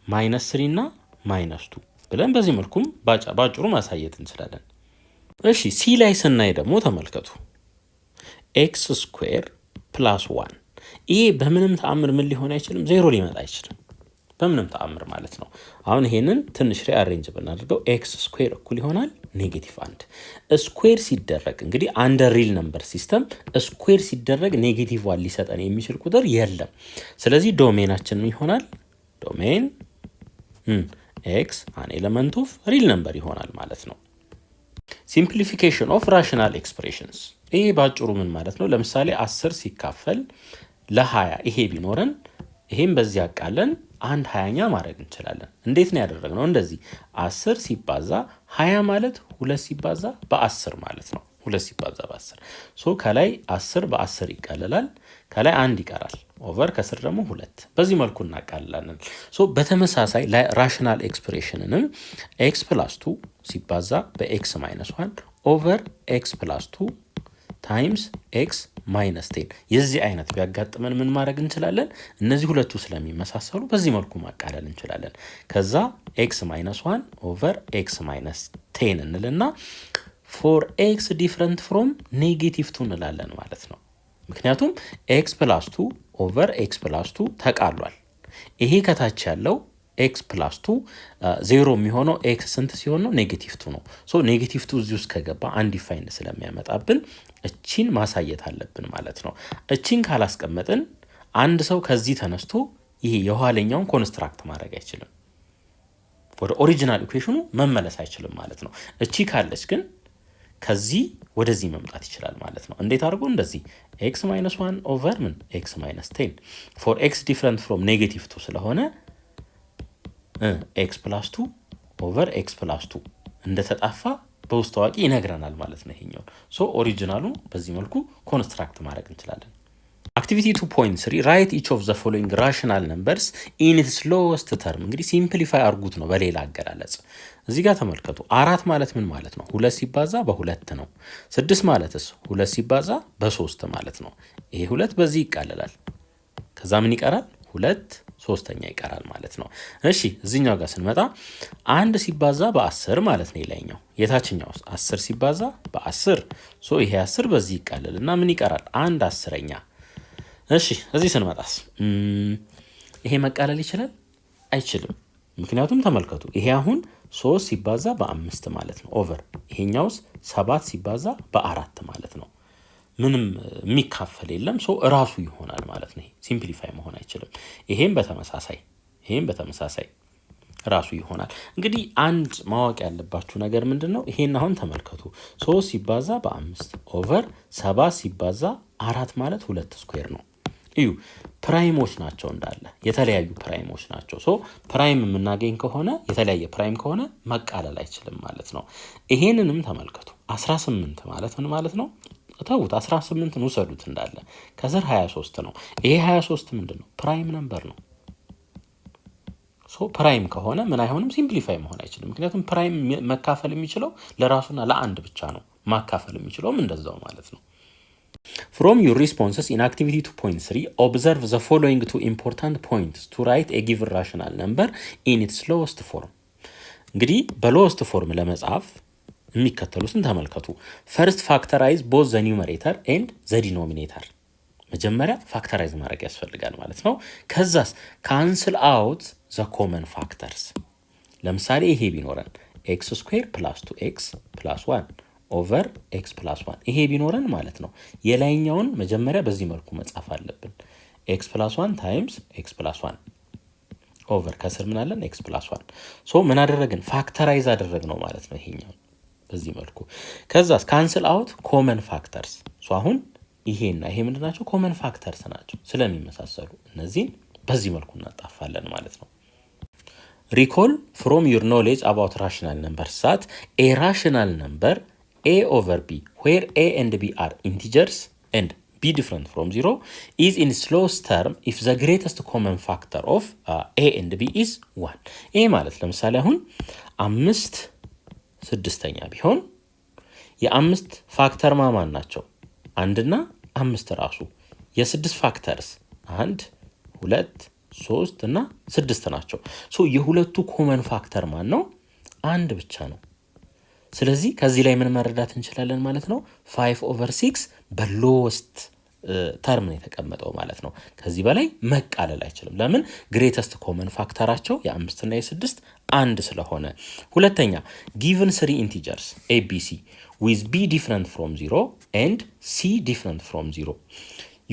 ማይነስ 3 እና ማይነስ 2 ብለን በዚህ መልኩም ባጭሩ ማሳየት እንችላለን። እሺ ሲ ላይ ስናይ ደግሞ ተመልከቱ። ኤክስ ስኩዌር ፕላስ 1 ይሄ በምንም ተአምር ምን ሊሆን አይችልም? 0 ሊመጣ አይችልም በምንም ተአምር ማለት ነው። አሁን ይሄንን ትንሽ ሪአሬንጅ ብናደርገው ኤክስ ስኩዌር እኩል ይሆናል ኔጌቲቭ 1 ስኩዌር ሲደረግ እንግዲህ አንደር ሪል ነምበር ሲስተም ስኩዌር ሲደረግ ኔጌቲቭ 1 ሊሰጠን የሚችል ቁጥር የለም። ስለዚህ ዶሜናችን ይሆናል ዶሜን ኤክስ አን ኤለመንት ኦፍ ሪል ነምበር ይሆናል ማለት ነው። ሲምፕሊፊኬሽን ኦፍ ራሽናል ኤክስፕሬሽንስ ይሄ ባጭሩ ምን ማለት ነው? ለምሳሌ 10 ሲካፈል ለ20 ይሄ ቢኖረን ይሄን በዚህ አቃለን 1/20 ማድረግ እንችላለን። እንዴት ነው ያደረግነው? እንደዚህ 10 ሲባዛ 20 ማለት 2 ሲባዛ በ10 ማለት ነው። 2 ሲባዛ በ10 ሶ ከላይ 10 በ10 ይቀለላል፣ ከላይ 1 ይቀራል። ኦቨር ከስር ደግሞ 2 በዚህ መልኩ እናቃልላለን። በተመሳሳይ ራሽናል ኤክስፕሬሽንንም ኤክስ ፕላስ 2 ሲባዛ በኤክስ ማይነስ 1 ኦቨር ኤክስ ፕላስ 2 ታይምስ ኤክስ ማይነስ 10 የዚህ አይነት ቢያጋጥመን ምን ማድረግ እንችላለን? እነዚህ ሁለቱ ስለሚመሳሰሉ በዚህ መልኩ ማቃለል እንችላለን። ከዛ ኤክስ ማይነስ 1 ኦቨር ኤክስ ማይነስ 10 እንልና ፎር ኤክስ ዲፍረንት ፍሮም ኔጌቲቭ 2 እንላለን ማለት ነው። ምክንያቱም ኤክስ ፕላስ 2 ኦቨር ኤክስ ፕላስ 2 ተቃሏል። ይሄ ከታች ያለው ኤክስ ፕላስ 2 ዜሮ የሚሆነው ኤክስ ስንት ሲሆን ነው? ኔጌቲቭ 2 ነው። ኔጌቲቭ 2 እዚህ ውስጥ ከገባ አንዲፋይንድ ስለሚያመጣብን እቺን ማሳየት አለብን ማለት ነው። እቺን ካላስቀመጥን አንድ ሰው ከዚህ ተነስቶ ይሄ የኋለኛውን ኮንስትራክት ማድረግ አይችልም፣ ወደ ኦሪጂናል ኢኩዌሽኑ መመለስ አይችልም ማለት ነው። እቺ ካለች ግን ከዚህ ወደዚህ መምጣት ይችላል ማለት ነው። እንዴት አድርጎ? እንደዚህ ኤክስ ማይነስ 1 ኦቨር ምን ኤክስ ማይነስ 10 ፎር ኤክስ ዲፍረንት ፍሮም ኔጌቲቭ 2 ስለሆነ ኤክስ ፕላስ 2 ኦቨር ኤክስ ፕላስ 2 እንደተጣፋ በውስጥ ታዋቂ ይነግረናል ማለት ነው ይሄኛውን። ኦሪጂናሉ በዚህ መልኩ ኮንስትራክት ማድረግ እንችላለን። አክቲቪቲ 2.3 ራይት ኢች ኦፍ ዘ ፎሎዊንግ ራሽናል ነምበርስ ኢን ኢትስ ሎወስት ተርም። እንግዲህ ሲምፕሊፋይ አርጉት ነው በሌላ አገላለጽ። እዚህ ጋር ተመልከቱ። 4 ማለት ምን ማለት ነው? 2 ሲባዛ በ2 ነው። 6 ማለትስ 2 ሲባዛ በ3 ማለት ነው። ይሄ 2 በዚህ ይቃለላል። ከዛ ምን ይቀራል? 2 ሶስተኛ ይቀራል ማለት ነው። እሺ እዚህኛው ጋር ስንመጣ 1 ሲባዛ በ10 ማለት ነው የላይኛው። የታችኛው 10 ሲባዛ በ10 ይሄ 10 በዚህ ይቃለል እና ምን ይቀራል? 1 10ኛ። እሺ እዚህ ስንመጣስ ይሄ መቃለል ይችላል? አይችልም። ምክንያቱም ተመልከቱ ይሄ አሁን 3 ሲባዛ በ5 ማለት ነው ኦቨር ይሄኛውስ 7 ሲባዛ በ4 ማለት ነው። ምንም የሚካፈል የለም። እራሱ ይሆናል ማለት ነው። ሲምፕሊፋይ መሆን አይችልም። ይሄም በተመሳሳይ ራሱ ይሆናል። እንግዲህ አንድ ማወቅ ያለባችሁ ነገር ምንድን ነው? ይሄን አሁን ተመልከቱ 3 ሲባዛ በ5 ኦቨር 7 ሲባዛ 4 ማለት 2 ስኩዌር ነው። እዩ ፕራይሞች ናቸው፣ እንዳለ የተለያዩ ፕራይሞች ናቸው። ፕራይም የምናገኝ ከሆነ የተለያየ ፕራይም ከሆነ መቃለል አይችልም ማለት ነው። ይሄንንም ተመልከቱ 18 ማለት ምን ማለት ነው? ተውት 18ን ውሰዱት እንዳለ ከስር 23 ነው። ይሄ 23 ምንድን ነው? ፕራይም ነምበር ነው። ፕራይም ከሆነ ምን አይሆንም? ሲምፕሊፋይ መሆን አይችልም። ምክንያቱም ፕራይም መካፈል የሚችለው ለራሱና ለአንድ ብቻ ነው። ማካፈል የሚችለውም እንደዛው ማለት ነው። From your responses in activity 2.3 observe the following two important points to write a given rational number in its lowest form። እንግዲህ በሎወስት ፎርም ለመጻፍ የሚከተሉትን ተመልከቱ። ፈርስት ፋክተራይዝ ቦዝ ዘ ኒውመሬተር ኤንድ ዘ ዲኖሚኔተር። መጀመሪያ ፋክተራይዝ ማድረግ ያስፈልጋል ማለት ነው። ከዛስ ካንስል አውት ዘ ኮመን ፋክተርስ። ለምሳሌ ይሄ ቢኖረን ኤክስ ስኩዌር ፕላስ 2ኤክስ ፕላስ 1 ኦቨር ኤክስ ፕላስ 1 ይሄ ቢኖረን ማለት ነው የላይኛውን መጀመሪያ በዚህ መልኩ መጻፍ አለብን። ኤክስ ፕላስ 1 ታይምስ ኤክስ ፕላስ 1 ኦቨር ከስር ምን አለን? ኤክስ ፕላስ 1 ምን አደረግን? ፋክተራይዝ አደረግ ነው ማለት ነው ይሄኛው በዚህ መልኩ። ከዛስ ካንስል አውት ኮመን ፋክተርስ። አሁን ይሄና ይሄ ምንድን ናቸው? ኮመን ፋክተርስ ናቸው ስለሚመሳሰሉ እነዚህን በዚህ መልኩ እናጣፋለን ማለት ነው። ሪኮል ፍሮም ዩር ኖሌጅ አባውት ራሽናል ነምበር ሳት ኤ ራሽናል ነምበር a over b where a and b are integers and b different from 0 is in slowest term if the greatest common factor of a and b is 1። ይሄ ማለት ለምሳሌ አሁን 5 ስድስተኛ ቢሆን የአምስት ፋክተር ማን ናቸው? 1 እና 5 ራሱ። የስድስት ፋክተርስ 1 2 3 እና 6 ናቸው። የሁለቱ ኮመን ፋክተር ማን ነው? 1 ብቻ ነው። ስለዚህ ከዚህ ላይ ምን መረዳት እንችላለን ማለት ነው? 5/6 በሎወስት ተርም ነው የተቀመጠው ማለት ነው። ከዚህ በላይ መቃለል አይችልም። ለምን? ግሬተስት ኮመን ፋክተራቸው የ5 እና የ6 1 ስለሆነ። ሁለተኛ given 3 integers abc with b different from 0 and c different from 0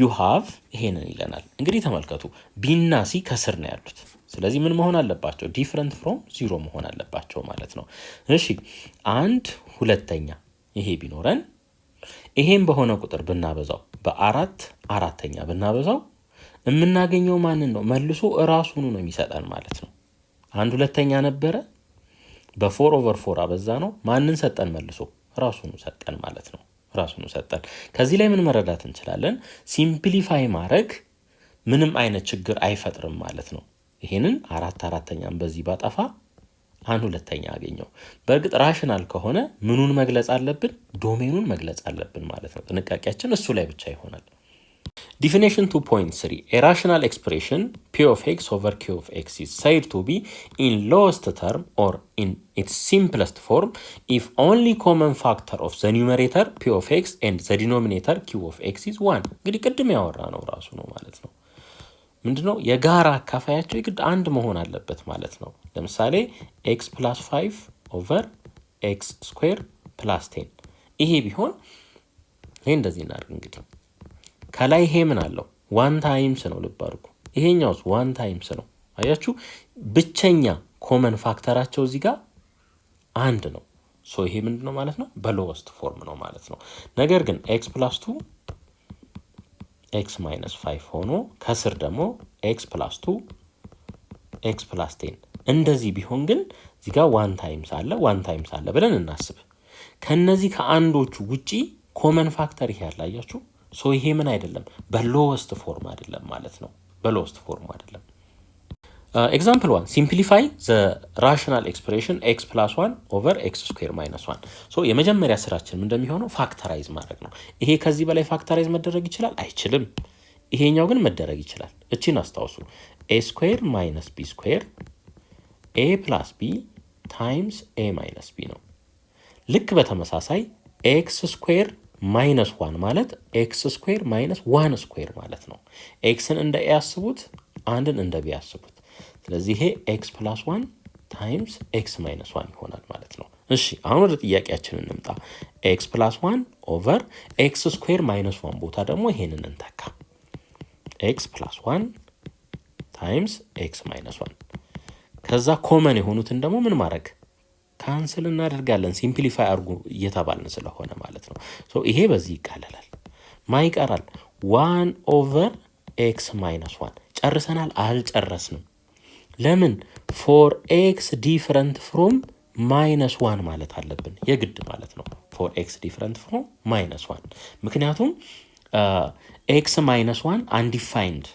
you have ይሄንን ይለናል። እንግዲህ ተመልከቱ b እና c ከስር ነው ያሉት። ስለዚህ ምን መሆን አለባቸው? ዲፍረንት ፍሮም 0 መሆን አለባቸው ማለት ነው። እሺ 1 ሁለተኛ ይሄ ቢኖረን ይሄን በሆነ ቁጥር ብናበዛው በ4 አራተኛ ብናበዛው የምናገኘው ማንን ነው? መልሶ እራሱን ነው የሚሰጠን ማለት ነው። 1 ሁለተኛ ነበረ በ4/4 አበዛ ነው። ማንን ሰጠን? መልሶ ራሱን ሰጠን ማለት ነው። ራሱን ሰጠን። ከዚህ ላይ ምን መረዳት እንችላለን? ሲምፕሊፋይ ማድረግ ምንም አይነት ችግር አይፈጥርም ማለት ነው። ይሄንን 4/4ኛም በዚህ ባጠፋ 1/2 አገኘው። በእርግጥ ራሽናል ከሆነ ምኑን መግለጽ አለብን? ዶሜኑን መግለጽ አለብን ማለት ነው። ጥንቃቄያችን እሱ ላይ ብቻ ይሆናል። Definition 2.3 A rational expression p of x over q of x is said to be in lowest term or in its simplest form if only common factor of the numerator p of x and the denominator q of x is 1። እንግዲህ ቅድም ያወራ ነው ራሱ ነው ማለት ነው። ምንድነው የጋራ አካፋያቸው የግድ አንድ መሆን አለበት ማለት ነው። ለምሳሌ x plus 5 over x square plus 10 ይሄ ቢሆን ይሄ እንደዚህ እናድርግ። እንግዲህ ከላይ ይሄ ምን አለው 1 ታይምስ ነው ልብ አድርጉ። ይሄኛውስ 1 ታይምስ ነው። አያችሁ ብቸኛ ኮመን ፋክተራቸው እዚህ ጋር አንድ ነው። ሶ ይሄ ምንድነው ማለት ነው በሎወስት ፎርም ነው ማለት ነው። ነገር ግን x plus 2 x minus 5 ሆኖ ከስር ደግሞ x plus 2 x plus 10 እንደዚህ ቢሆን ግን እዚህ ጋር 1 ታይምስ አለ 1 ታይምስ አለ ብለን እናስብ። ከነዚህ ከአንዶቹ ውጪ ኮመን ፋክተር ይሄ ያላያችሁ ሶ ይሄ ምን አይደለም በሎወስት ፎርም አይደለም ማለት ነው። በሎወስት ፎርም አይደለም። ኤግዛምፕል 1 ሲምፕሊፋይ ዘ ራሽናል ኤክስፕሬሽን x plus 1 over x square minus 1። ሶ የመጀመሪያ ስራችን ምን እንደሚሆነው ፋክተራይዝ ማድረግ ነው። ይሄ ከዚህ በላይ ፋክተራይዝ መደረግ ይችላል አይችልም። ይሄኛው ግን መደረግ ይችላል። እቺን አስታውሱ a square minus b square a plus b times a minus b ነው። ልክ በተመሳሳይ x square minus 1 ማለት x square minus 1 square ማለት ነው። xን እንደ a ያስቡት አንድን እንደ b ያስቡት። ስለዚህ ይሄ x plus 1 times x minus 1 ይሆናል ማለት ነው። እሺ አሁን ወደ ጥያቄያችን እንምጣ። x plus 1 over x square minus 1 ቦታ ደግሞ ይሄንን እንተካ። x plus 1 times x minus 1 ከዛ ኮመን የሆኑትን ደግሞ ምን ማድረግ ካንስል እናደርጋለን። ሲምፕሊፋይ አድርጉ እየተባልን ስለሆነ ማለት ነው። ሶ ይሄ በዚህ ይቃለላል። ማይቀራል 1 over x minus 1 ጨርሰናል አልጨረስንም። ለምን for x different from minus 1 ማለት አለብን የግድ ማለት ነው። for x different from minus 1 ምክንያቱም x minus 1 undefined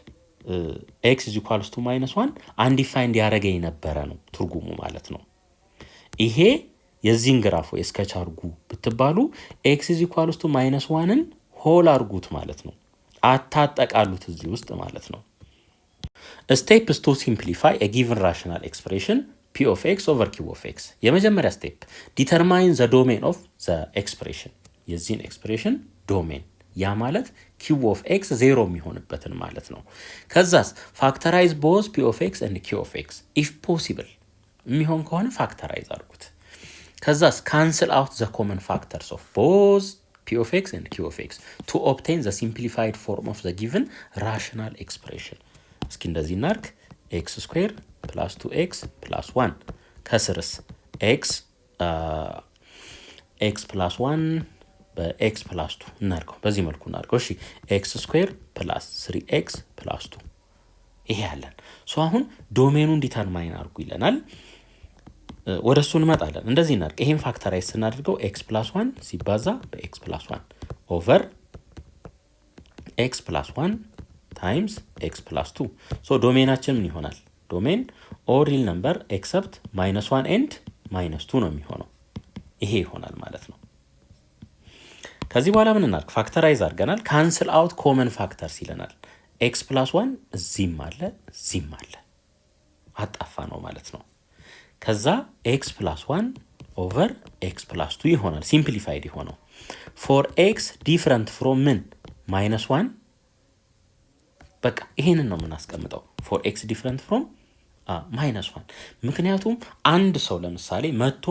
x is equals to minus 1 undefined ያደረገኝ ነበረ ነው ትርጉሙ ማለት ነው። ይሄ የዚህን ግራፍ ወይ ስኬች አድርጉ ብትባሉ x is equals to minus 1ን ሆል አድርጉት ማለት ነው። አታጠቃሉት እዚህ ውስጥ ማለት ነው። Steps to simplify a given rational expression p of x over q of x። የመጀመሪያ ስቴፕ determine the domain of the expression። የዚህን ኤክስፕሬሽን ዶሜን ያ ማለት q of x 0 የሚሆንበትን ማለት ነው። ከዛስ factorize both p of x and q of x if possible የሚሆን ከሆነ factorize አድርጉት። ከዛስ cancel out the common factors of both p of x and q of x to obtain the simplified form of the given rational expression። እስኪ እንደዚህ እናርግ x square plus 2x plus 1 ከስርስ x plus 1 በx plus 2 እናርገው። በዚህ መልኩ እናርገው። እሺ x square plus 3x plus 2 ይሄ ያለን ሶ አሁን ዶሜኑን ዲተርማይን አድርጉ ይለናል። ወደ እሱ እንመጣለን። እንደዚህ እናርግ። ይሄን ፋክተራይዝ ስናደርገው x plus 1 ሲባዛ በx plus 1 ኦቨር x plus 1 times x plus 2 ሶ ዶሜናችን ምን ይሆናል? ዶሜን ኦል ሪል ነምበር ኤክሰፕት -1 and -2 ነው የሚሆነው። ይሄ ይሆናል ማለት ነው። ከዚህ በኋላ ምን እናድርግ? ፋክተራይዝ አድርገናል። ካንስል አውት ኮመን ፋክተርስ ይለናል። x plus 1 እዚህም አለ እዚህም አለ አጣፋ ነው ማለት ነው። ከዛ x plus 1 over x plus 2 ይሆናል ሲምፕሊፋይድ ይሆናል። for x different from ምን -1 በቃ ይሄንን ነው የምናስቀምጠው for x different from -1 ምክንያቱም አንድ ሰው ለምሳሌ መጥቶ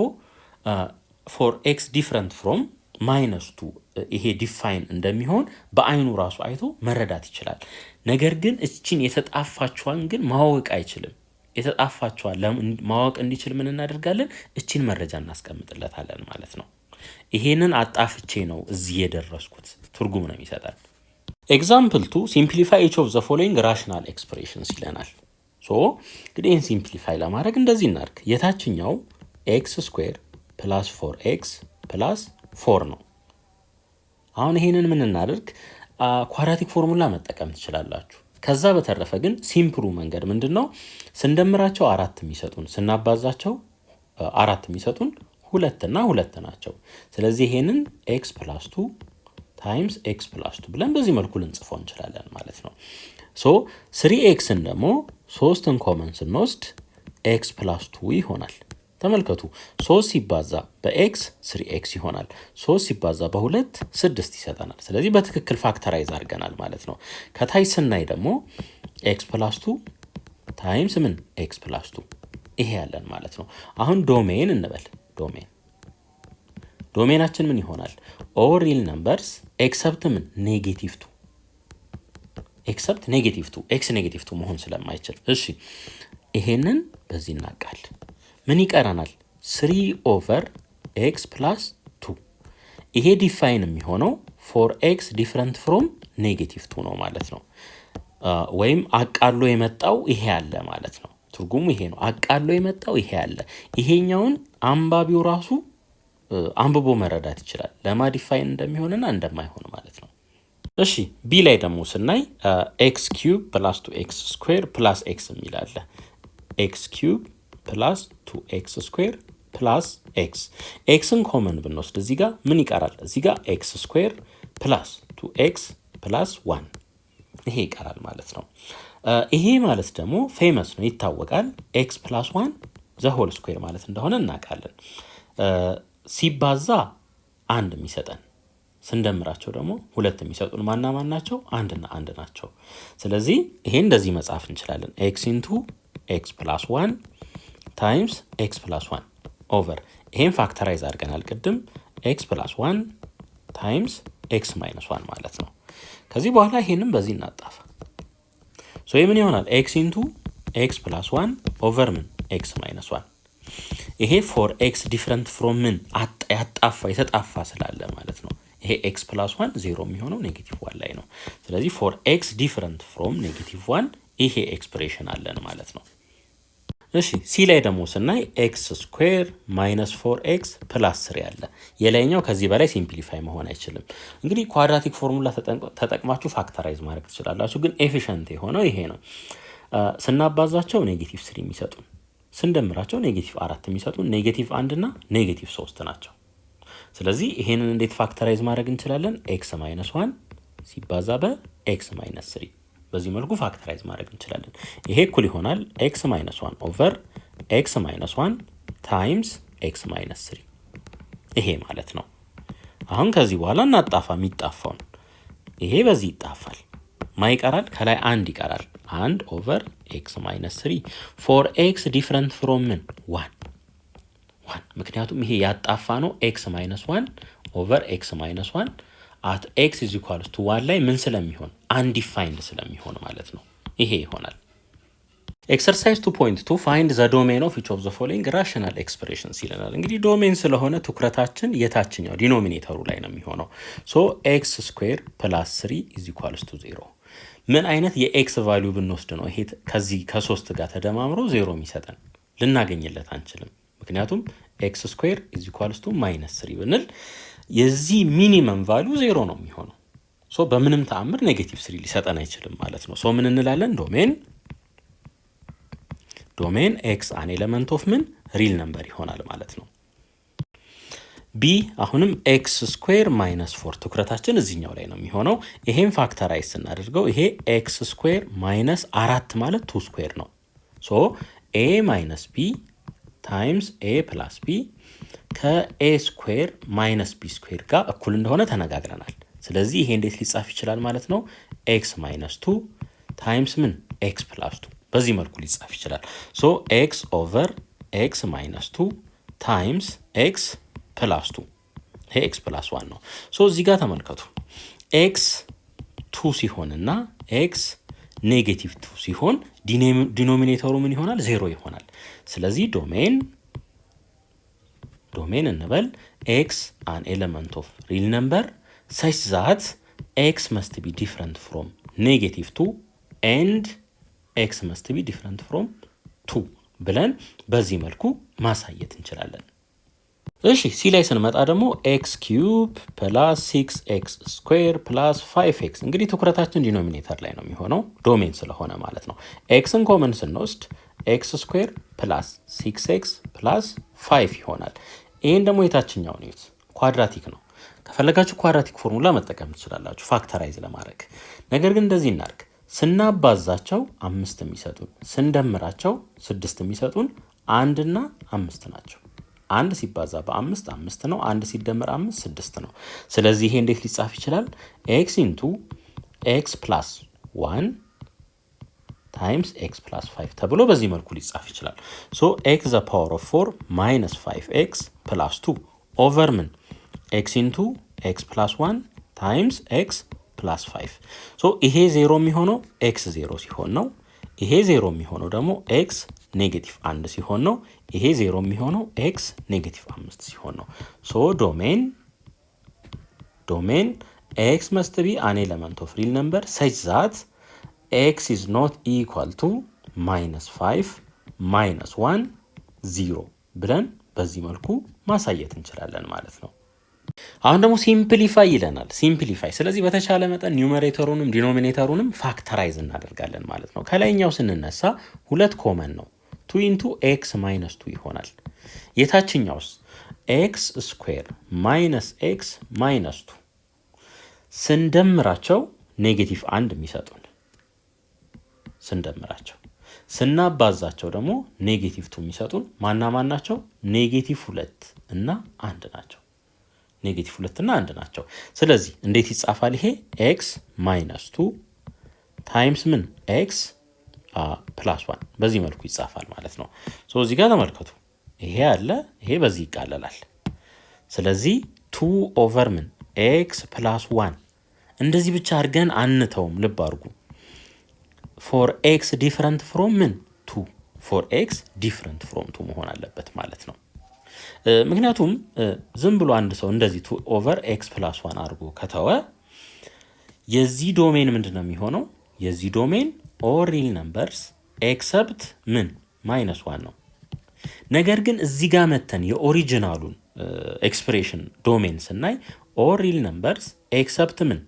for x different from -2 ይሄ ዲፋይን እንደሚሆን በአይኑ ራሱ አይቶ መረዳት ይችላል። ነገር ግን እቺን የተጣፋቿን ግን ማወቅ አይችልም። የተጣፋቿን ማወቅ እንዲችል ምን እናደርጋለን? እቺን መረጃ እናስቀምጥለታለን ማለት ነው። ይሄንን አጣፍቼ ነው እዚህ የደረስኩት ትርጉም ነው የሚሰጣል። ኤግዛምፕል 2 ሲምፕሊፋይ each of the following rational expressions ይለናል። ሶ እንግዲህ ይሄን ሲምፕሊፋይ ለማድረግ እንደዚህ እናድርግ። የታችኛው x square plus 4x plus 4 ነው። አሁን ይሄንን ምን እናድርግ? ኳድራቲክ ፎርሙላ መጠቀም ትችላላችሁ። ከዛ በተረፈ ግን ሲምፕሉ መንገድ ምንድን ነው? ስንደምራቸው 4 የሚሰጡን ስናባዛቸው 4 የሚሰጡን 2 እና 2 ናቸው። ስለዚህ ይሄንን ኤክስ ፕላስ 2 ታይምስ ኤክስ ፕላስ 2 ብለን በዚህ መልኩ ልንጽፈው እንችላለን ማለት ነው። ሶ 3ኤክስን ደግሞ 3ን ኮመን ስንወስድ ኤክስ ፕላስ 2 ይሆናል። ተመልከቱ 3 ሲባዛ በኤክስ 3ኤክስ ይሆናል። 3 ሲባዛ በ2 6 ይሰጠናል። ስለዚህ በትክክል ፋክተራይዝ አድርገናል ማለት ነው። ከታች ስናይ ደግሞ ኤክስ ፕላስ 2 ታይምስ ምን ኤክስ ፕላስ 2 ይሄ ያለን ማለት ነው። አሁን ዶሜን እንበል። ዶሜናችን ምን ይሆናል? ኦል ሪል ነምበርስ ኤክሰፕት ምን ኔጌቲቭ 2 ኤክሰፕት ኔጌቲቭ 2 ኤክስ ኔጌቲቭ 2 መሆን ስለማይችል እሺ ይሄንን በዚህ እናቃል። ምን ይቀረናል? 3 ኦቨር ኤክስ ፕላስ 2 ይሄ ዲፋይን የሚሆነው ፎር ኤክስ ዲፍረንት ፍሮም ኔጌቲቭ 2 ነው ማለት ነው። ወይም አቃሎ የመጣው ይሄ አለ ማለት ነው። ትርጉሙ ይሄ ነው። አቃሎ የመጣው ይሄ አለ። ይሄኛውን አንባቢው ራሱ አንብቦ መረዳት ይችላል ለማ ዲፋይን እንደሚሆንና እንደማይሆን ማለት ነው። እሺ ቢ ላይ ደግሞ ስናይ ኤክስ ኪዩብ ፕላስ 2ኤክስ ስኩዌር ፕላስ ኤክስ የሚል አለ። ኤክስ ኪዩብ ፕላስ 2ኤክስ ስኩዌር ፕላስ ኤክስ ኤክስን ኮመን ብንወስድ እዚህ ጋር ምን ይቀራል? እዚህ ጋር ኤክስ ስኩዌር ፕላስ 2ኤክስ ፕላስ 1 ይሄ ይቀራል ማለት ነው። ይሄ ማለት ደግሞ ፌመስ ነው ይታወቃል። ኤክስ ፕላስ 1 ዘሆል ስኩዌር ማለት እንደሆነ እናውቃለን። ሲባዛ 1 የሚሰጠን ስንደምራቸው ደግሞ 2 የሚሰጡን ማን ናቸው? 1 እና 1 ናቸው። ስለዚህ ይሄ እንደዚህ መጻፍ እንችላለን። ኤክስ ኢንቱ ኤክስ ፕላስ 1 ታይምስ ኤክስ ፕላስ 1 ኦቨር ይሄን ፋክተራይዝ አድርገናል ቅድም ኤክስ ፕላስ 1 ታይምስ ኤክስ ማይነስ 1 ማለት ነው። ከዚህ በኋላ ይሄንም በዚህ እናጣፋ። ሶ ምን ይሆናል? ኤክስ ኢንቱ ኤክስ ፕላስ 1 ኦቨር ምን ኤክስ ማይነስ 1 ይሄ ፎር ኤክስ ዲፍረንት ፍሮም ምን የተጣፋ ስላለ ማለት ነው። ይሄ ኤክስ ፕላስ 1 0 የሚሆነው ኔጌቲቭ 1 ላይ ነው። ስለዚህ ፎር ኤክስ ዲፍረንት ፍሮም ኔጌቲቭ 1 ይሄ ኤክስፕሬሽን አለን ማለት ነው። እሺ ሲ ላይ ደግሞ ስናይ ኤክስ ስኩዌር ማይነስ 4ኤክስ ፕላስ 3 አለ። የላይኛው ከዚህ በላይ ሲምፕሊፋይ መሆን አይችልም። እንግዲህ ኳድራቲክ ፎርሙላ ተጠቅማችሁ ፋክተራይዝ ማድረግ ትችላላችሁ፣ ግን ኤፊሽንት የሆነው ይሄ ነው። ስናባዛቸው ኔጌቲቭ 3 የሚሰጡን ስንደምራቸው ኔጌቲቭ 4 የሚሰጡን ኔጌቲቭ 1 እና ኔጌቲቭ 3 ናቸው። ስለዚህ ይሄንን እንዴት ፋክተራይዝ ማድረግ እንችላለን? ኤክስ ማይነስ 1 ሲባዛ በኤክስ ማይነስ 3 በዚህ መልኩ ፋክተራይዝ ማድረግ እንችላለን። ይሄ እኩል ይሆናል ኤክስ ማይነስ 1 ኦቨር ኤክስ ማይነስ 1 ታይምስ ኤክስ ማይነስ 3 ይሄ ማለት ነው። አሁን ከዚህ በኋላ እናጣፋ። የሚጣፋውን ይሄ በዚህ ይጣፋል። ማ ይቀራል? ከላይ 1 ይቀራል። 1 ኦቨር ኤክስ ማይነስ 3 ፎር ኤክስ ዲፍረንት ፍሮም ምን 1 ምክንያቱም ይሄ ያጣፋ ነው ኤክስ ማይነስ 1 ኦቨር ኤክስ ማይነስ 1 አት ኤክስ ኢዝ ኢኳልስ ቱ 1 ላይ ምን ስለሚሆን አንዲፋይንድ ስለሚሆን ማለት ነው። ይሄ ይሆናል። ኤክሰርሳይዝ 2.2 ፋይንድ ዘ ዶሜን ኦፍ ኢች ኦፍ ዘ ፎሎዊንግ ራሽናል ኤክስፕሬሽንስ ይለናል። እንግዲህ ዶሜን ስለሆነ ትኩረታችን የታችኛው ዲኖሚኔተሩ ላይ ነው የሚሆነው። ሶ ኤክስ ስኩዌር ፕላስ 3 ኢዝ ኢኳልስ ቱ 0 ምን አይነት የኤክስ ቫልዩ ብንወስድ ነው ይሄ ከዚህ ከ3 ጋር ተደማምሮ 0 የሚሰጠን? ልናገኝለት አንችልም። ምክንያቱም ኤክስ ስኩዌር ኢዝ ኢኳልስ ቱ ማይነስ 3 ብንል የዚህ ሚኒመም ቫልዩ 0 ነው የሚሆነው። ሶ በምንም ተአምር ኔጌቲቭ 3 ሊሰጠን አይችልም ማለት ነው። ሶ ምን እንላለን? ዶሜን ኤክስ አን ኤለመንት ኦፍ ምን ሪል ነምበር ይሆናል ማለት ነው። ቢ አሁንም ኤክስ ስኩዌር ማይነስ 4 ትኩረታችን እዚህኛው ላይ ነው የሚሆነው። ይሄን ፋክተራይዝ ስናደርገው ይሄ ኤክስ ስኩዌር ማይነስ 4 ማለት 2 ስኩዌር ነው። ሶ ኤ ማይነስ ቢ ታይምስ ኤ ፕላስ ቢ ከኤ ስኩዌር ማይነስ ቢ ስኩዌር ጋር እኩል እንደሆነ ተነጋግረናል። ስለዚህ ይሄ እንዴት ሊጻፍ ይችላል ማለት ነው? ኤክስ ማይነስ 2 ታይምስ ምን ኤክስ ፕላስ 2 በዚህ መልኩ ሊጻፍ ይችላል። ሶ ኤክስ ኦቨር ኤክስ ማይነስ 2 ታይምስ ኤክስ ፕላስ 2 ይሄ ኤክስ ፕላስ 1 ነው። ሶ እዚህ ጋር ተመልከቱ ኤክስ 2 ሲሆንና ኤክስ ኔጌቲቭ 2 ሲሆን ዲኖሚኔተሩ ምን ይሆናል? 0 ይሆናል። ስለዚህ ዶሜን እንበል ኤክስ አን ኤለመንት ኦፍ ሪል ነምበር ሰች ዛት ኤክስ መስት ቢ ዲፍረንት ፍሮም ኔጌቲቭ 2 ኤንድ ኤክስ መስት ቢ ዲፍረንት ፍሮም 2 ብለን በዚህ መልኩ ማሳየት እንችላለን። እሺ ሲ ላይ ስንመጣ ደግሞ ኤክስ ኪዩብ ፕላስ 6x ስኩዌር ፕላስ 5x። እንግዲህ ትኩረታችን ዲኖሚኔተር ላይ ነው የሚሆነው ዶሜን ስለሆነ ማለት ነው። ኤክስን ኮመን ስንወስድ ኤክስ ስኩዌር ፕላስ 6x ፕላስ 5 ይሆናል። ይህን ደግሞ የታችኛውን ዩት ኳድራቲክ ነው። ከፈለጋችሁ ኳድራቲክ ፎርሙላ መጠቀም ትችላላችሁ ፋክተራይዝ ለማድረግ። ነገር ግን እንደዚህ እናድርግ። ስናባዛቸው 5 የሚሰጡን፣ ስንደምራቸው 6 የሚሰጡን 1 እና 5 ናቸው። 1 ሲባዛ በ5 5 ነው። 1 ሲደመር 5 6 ነው። ስለዚህ ይሄ እንዴት ሊጻፍ ይችላል? ኤክስ ኢንቱ ኤክስ ፕላስ 1 ታይምስ ኤክስ ፕላስ 5 ተብሎ በዚህ መልኩ ሊጻፍ ይችላል። ሶ ኤክስ ዘ ፓወር ኦፍ 4 ማይነስ 5x ፕላስ 2 ኦቨር ምን ኤክስ ኢንቱ ኤክስ ፕላስ 1 ታይምስ ኤክስ ፕላስ 5። ሶ ይሄ 0 የሚሆነው ኤክስ 0 ሲሆን ነው። ይሄ 0 የሚሆነው ደግሞ ኤክስ ኔጌቲቭ 1 ሲሆን ነው። ይሄ 0 የሚሆነው ኤክስ ኔጌቲቭ 5 ሲሆን ነው። ሶ ዶሜን ኤክስ መስት ቢ አን ኤለመንት ኦፍ ሪል ነምበር ሰች ዛት ኤክስ ኢዝ ኖት ኢኳል ቱ ማይነስ 5 ማይነስ 1 0 ብለን በዚህ መልኩ ማሳየት እንችላለን ማለት ነው። አሁን ደግሞ ሲምፕሊፋይ ይለናል። ሲምፕሊፋይ፣ ስለዚህ በተቻለ መጠን ኒውመሬተሩንም ዲኖሚኔተሩንም ፋክተራይዝ እናደርጋለን ማለት ነው። ከላይኛው ስንነሳ 2 ኮመን ነው። 2 ኢንቱ ኤክስ ማይነስ 2 ይሆናል። የታችኛውስ ኤክስ ስኩዌር ማይነስ ኤክስ ማይነስ 2 ስንደምራቸው ኔጌቲቭ 1 የሚሰጡን፣ ስንደምራቸው ስናባዛቸው ደግሞ ኔጌቲቭ 2 የሚሰጡን ማና ማን ናቸው? ኔጌቲቭ 2 እና 1 ናቸው። ኔጌቲቭ 2 እና 1 ናቸው። ስለዚህ እንዴት ይጻፋል? ይሄ ኤክስ ማይነስ 2 ታይምስ ምን ኤክስ ፕላስ 1 በዚህ መልኩ ይጻፋል ማለት ነው። ሶ እዚህ ጋር ተመልከቱ፣ ይሄ አለ፣ ይሄ በዚህ ይቃለላል። ስለዚህ 2 ኦቨር ምን ኤክስ ፕላስ 1 እንደዚህ ብቻ አድርገን አንተውም። ልብ አድርጉ። ፎር ኤክስ ዲፍረንት ፍሮም ምን 2 ፎር ኤክስ ዲፍረንት ፍሮም 2 መሆን አለበት ማለት ነው። ምክንያቱም ዝም ብሎ አንድ ሰው እንደዚህ 2 ኦቨር ኤክስ ፕላስ 1 አድርጎ ከተወ የዚህ ዶሜን ምንድን ነው የሚሆነው? የዚህ ዶሜን ኦል ሪል ነምበርስ ኤክሰፕት ምን ማይነስ 1 ነው። ነገር ግን እዚህ ጋር መተን የኦሪጂናሉን ኤክስፕሬሽን ዶሜን ስናይ ኦል ሪል ነምበርስ ኤክሰፕት ምን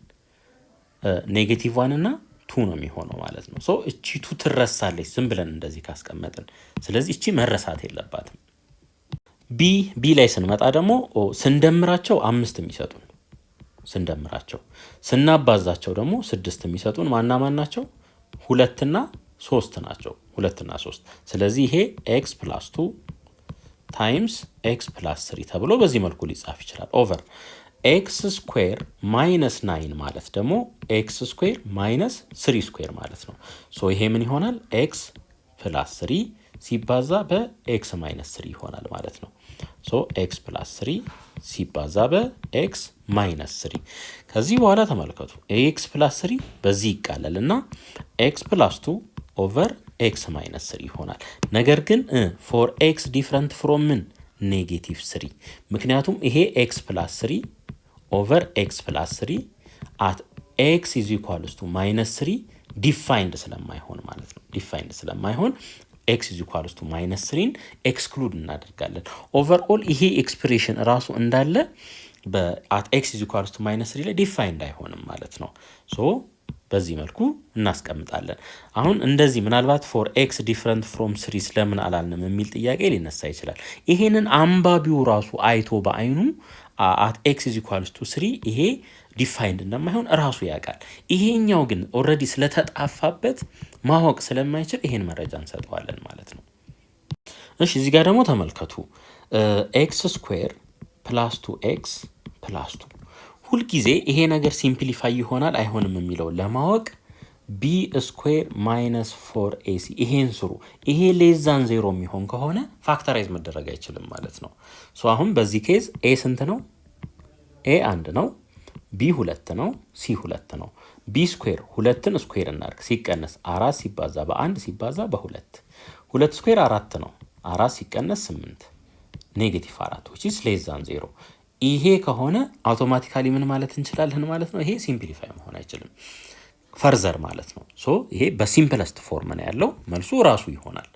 ኔጌቲቭ 1 እና 2 ነው የሚሆነው ማለት ነው። ሶ እቺ 2 ትረሳለች ዝም ብለን እንደዚህ ካስቀመጥን። ስለዚህ እቺ መረሳት የለባትም። ቢ ላይ ስንመጣ ደግሞ ስንደምራቸው 5 የሚሰጡን፣ ስንደምራቸው ስናባዛቸው ደግሞ 6 የሚሰጡን ማና ማን ናቸው? 2 እና 3 ናቸው። 2 እና 3። ስለዚህ ይሄ ኤክስ ፕላስ 2 ታይምስ ኤክስ ፕላስ 3 ተብሎ በዚህ መልኩ ሊጻፍ ይችላል። ኦቨር ኤክስ ስኩዌር ማይነስ 9 ማለት ደግሞ ኤክስ ስኩዌር ማይነስ 3 ስኩዌር ማለት ነው። ሶ ይሄ ምን ይሆናል? ኤክስ ፕላስ 3 ሲባዛ በኤክስ ማይነስ 3 ይሆናል ማለት ነው። ሶ ኤክስ ፕላስ 3 ሲባዛ በኤክስ ማይነስ 3። ከዚህ በኋላ ተመልከቱ፣ ኤክስ ፕላስ 3 በዚህ ይቃለል እና ኤክስ ፕላስ 2 ኦቨር ኤክስ ማይነስ 3 ይሆናል። ነገር ግን ፎር ኤክስ ዲፍረንት ፍሮም ምን ኔጌቲቭ 3፣ ምክንያቱም ይሄ ኤክስ ፕላስ 3 ኦቨር ኤክስ ፕላስ 3 አት ኤክስ ኢዝ ኢኳልስ ቱ ማይነስ 3 ዲፋይንድ ስለማይሆን ማለት ነው። ዲፋይንድ ስለማይሆን ኤክስ ኢዝ ኢኳልስ ቱ ማይነስ 3ን ኤክስክሉድ እናደርጋለን። ኦቨርኦል ይሄ ኤክስፕሬሽን ራሱ እንዳለ በአት ኤክስ ኢዝ ኢኳልስ ቱ ማይነስ 3 ላይ ዲፋይንድ አይሆንም ማለት ነው። ሶ በዚህ መልኩ እናስቀምጣለን። አሁን እንደዚህ ምናልባት ፎር ኤክስ ዲፍረንት ፍሮም 3 ስለምን አላልንም የሚል ጥያቄ ሊነሳ ይችላል። ይሄንን አንባቢው ራሱ አይቶ በአይኑ አት ኤክስ ኢዝ ኢኳልስ ቱ 3 ይሄ ዲፋይንድ እንደማይሆን እራሱ ያውቃል። ይሄኛው ግን ኦልሬዲ ስለተጣፋበት ማወቅ ስለማይችል ይሄን መረጃ እንሰጠዋለን ማለት ነው። እሺ እዚህ ጋር ደግሞ ተመልከቱ፣ ኤክስ ስኩዌር ፕላስ 2x ፕላስ 2 ሁልጊዜ ይሄ ነገር ሲምፕሊፋይ ይሆናል አይሆንም የሚለው ለማወቅ ቢ ስኩዌር ማይነስ 4ac ይሄን ስሩ። ይሄ ሌዛን 0 የሚሆን ከሆነ ፋክተራይዝ መደረግ አይችልም ማለት ነው። ሶ አሁን በዚህ ኬዝ ኤ ስንት ነው? ኤ 1 ነው፣ ቢ 2 ነው፣ ሲ 2 ነው። ቢ ስኩዌር 2ን ስኩዌር እናድርግ፣ ሲቀነስ 4 ሲባዛ በ1 ሲባዛ በ2 2 ስኩዌር 4 ነው፣ 4 ሲቀነስ 8 ኔጌቲቭ 4 which is less than 0። ይሄ ከሆነ አውቶማቲካሊ ምን ማለት እንችላለን ማለት ነው? ይሄ ሲምፕሊፋይ መሆን አይችልም ፈርዘር ማለት ነው። ሶ ይሄ በሲምፕለስት ፎርም ነው ያለው፣ መልሱ ራሱ ይሆናል።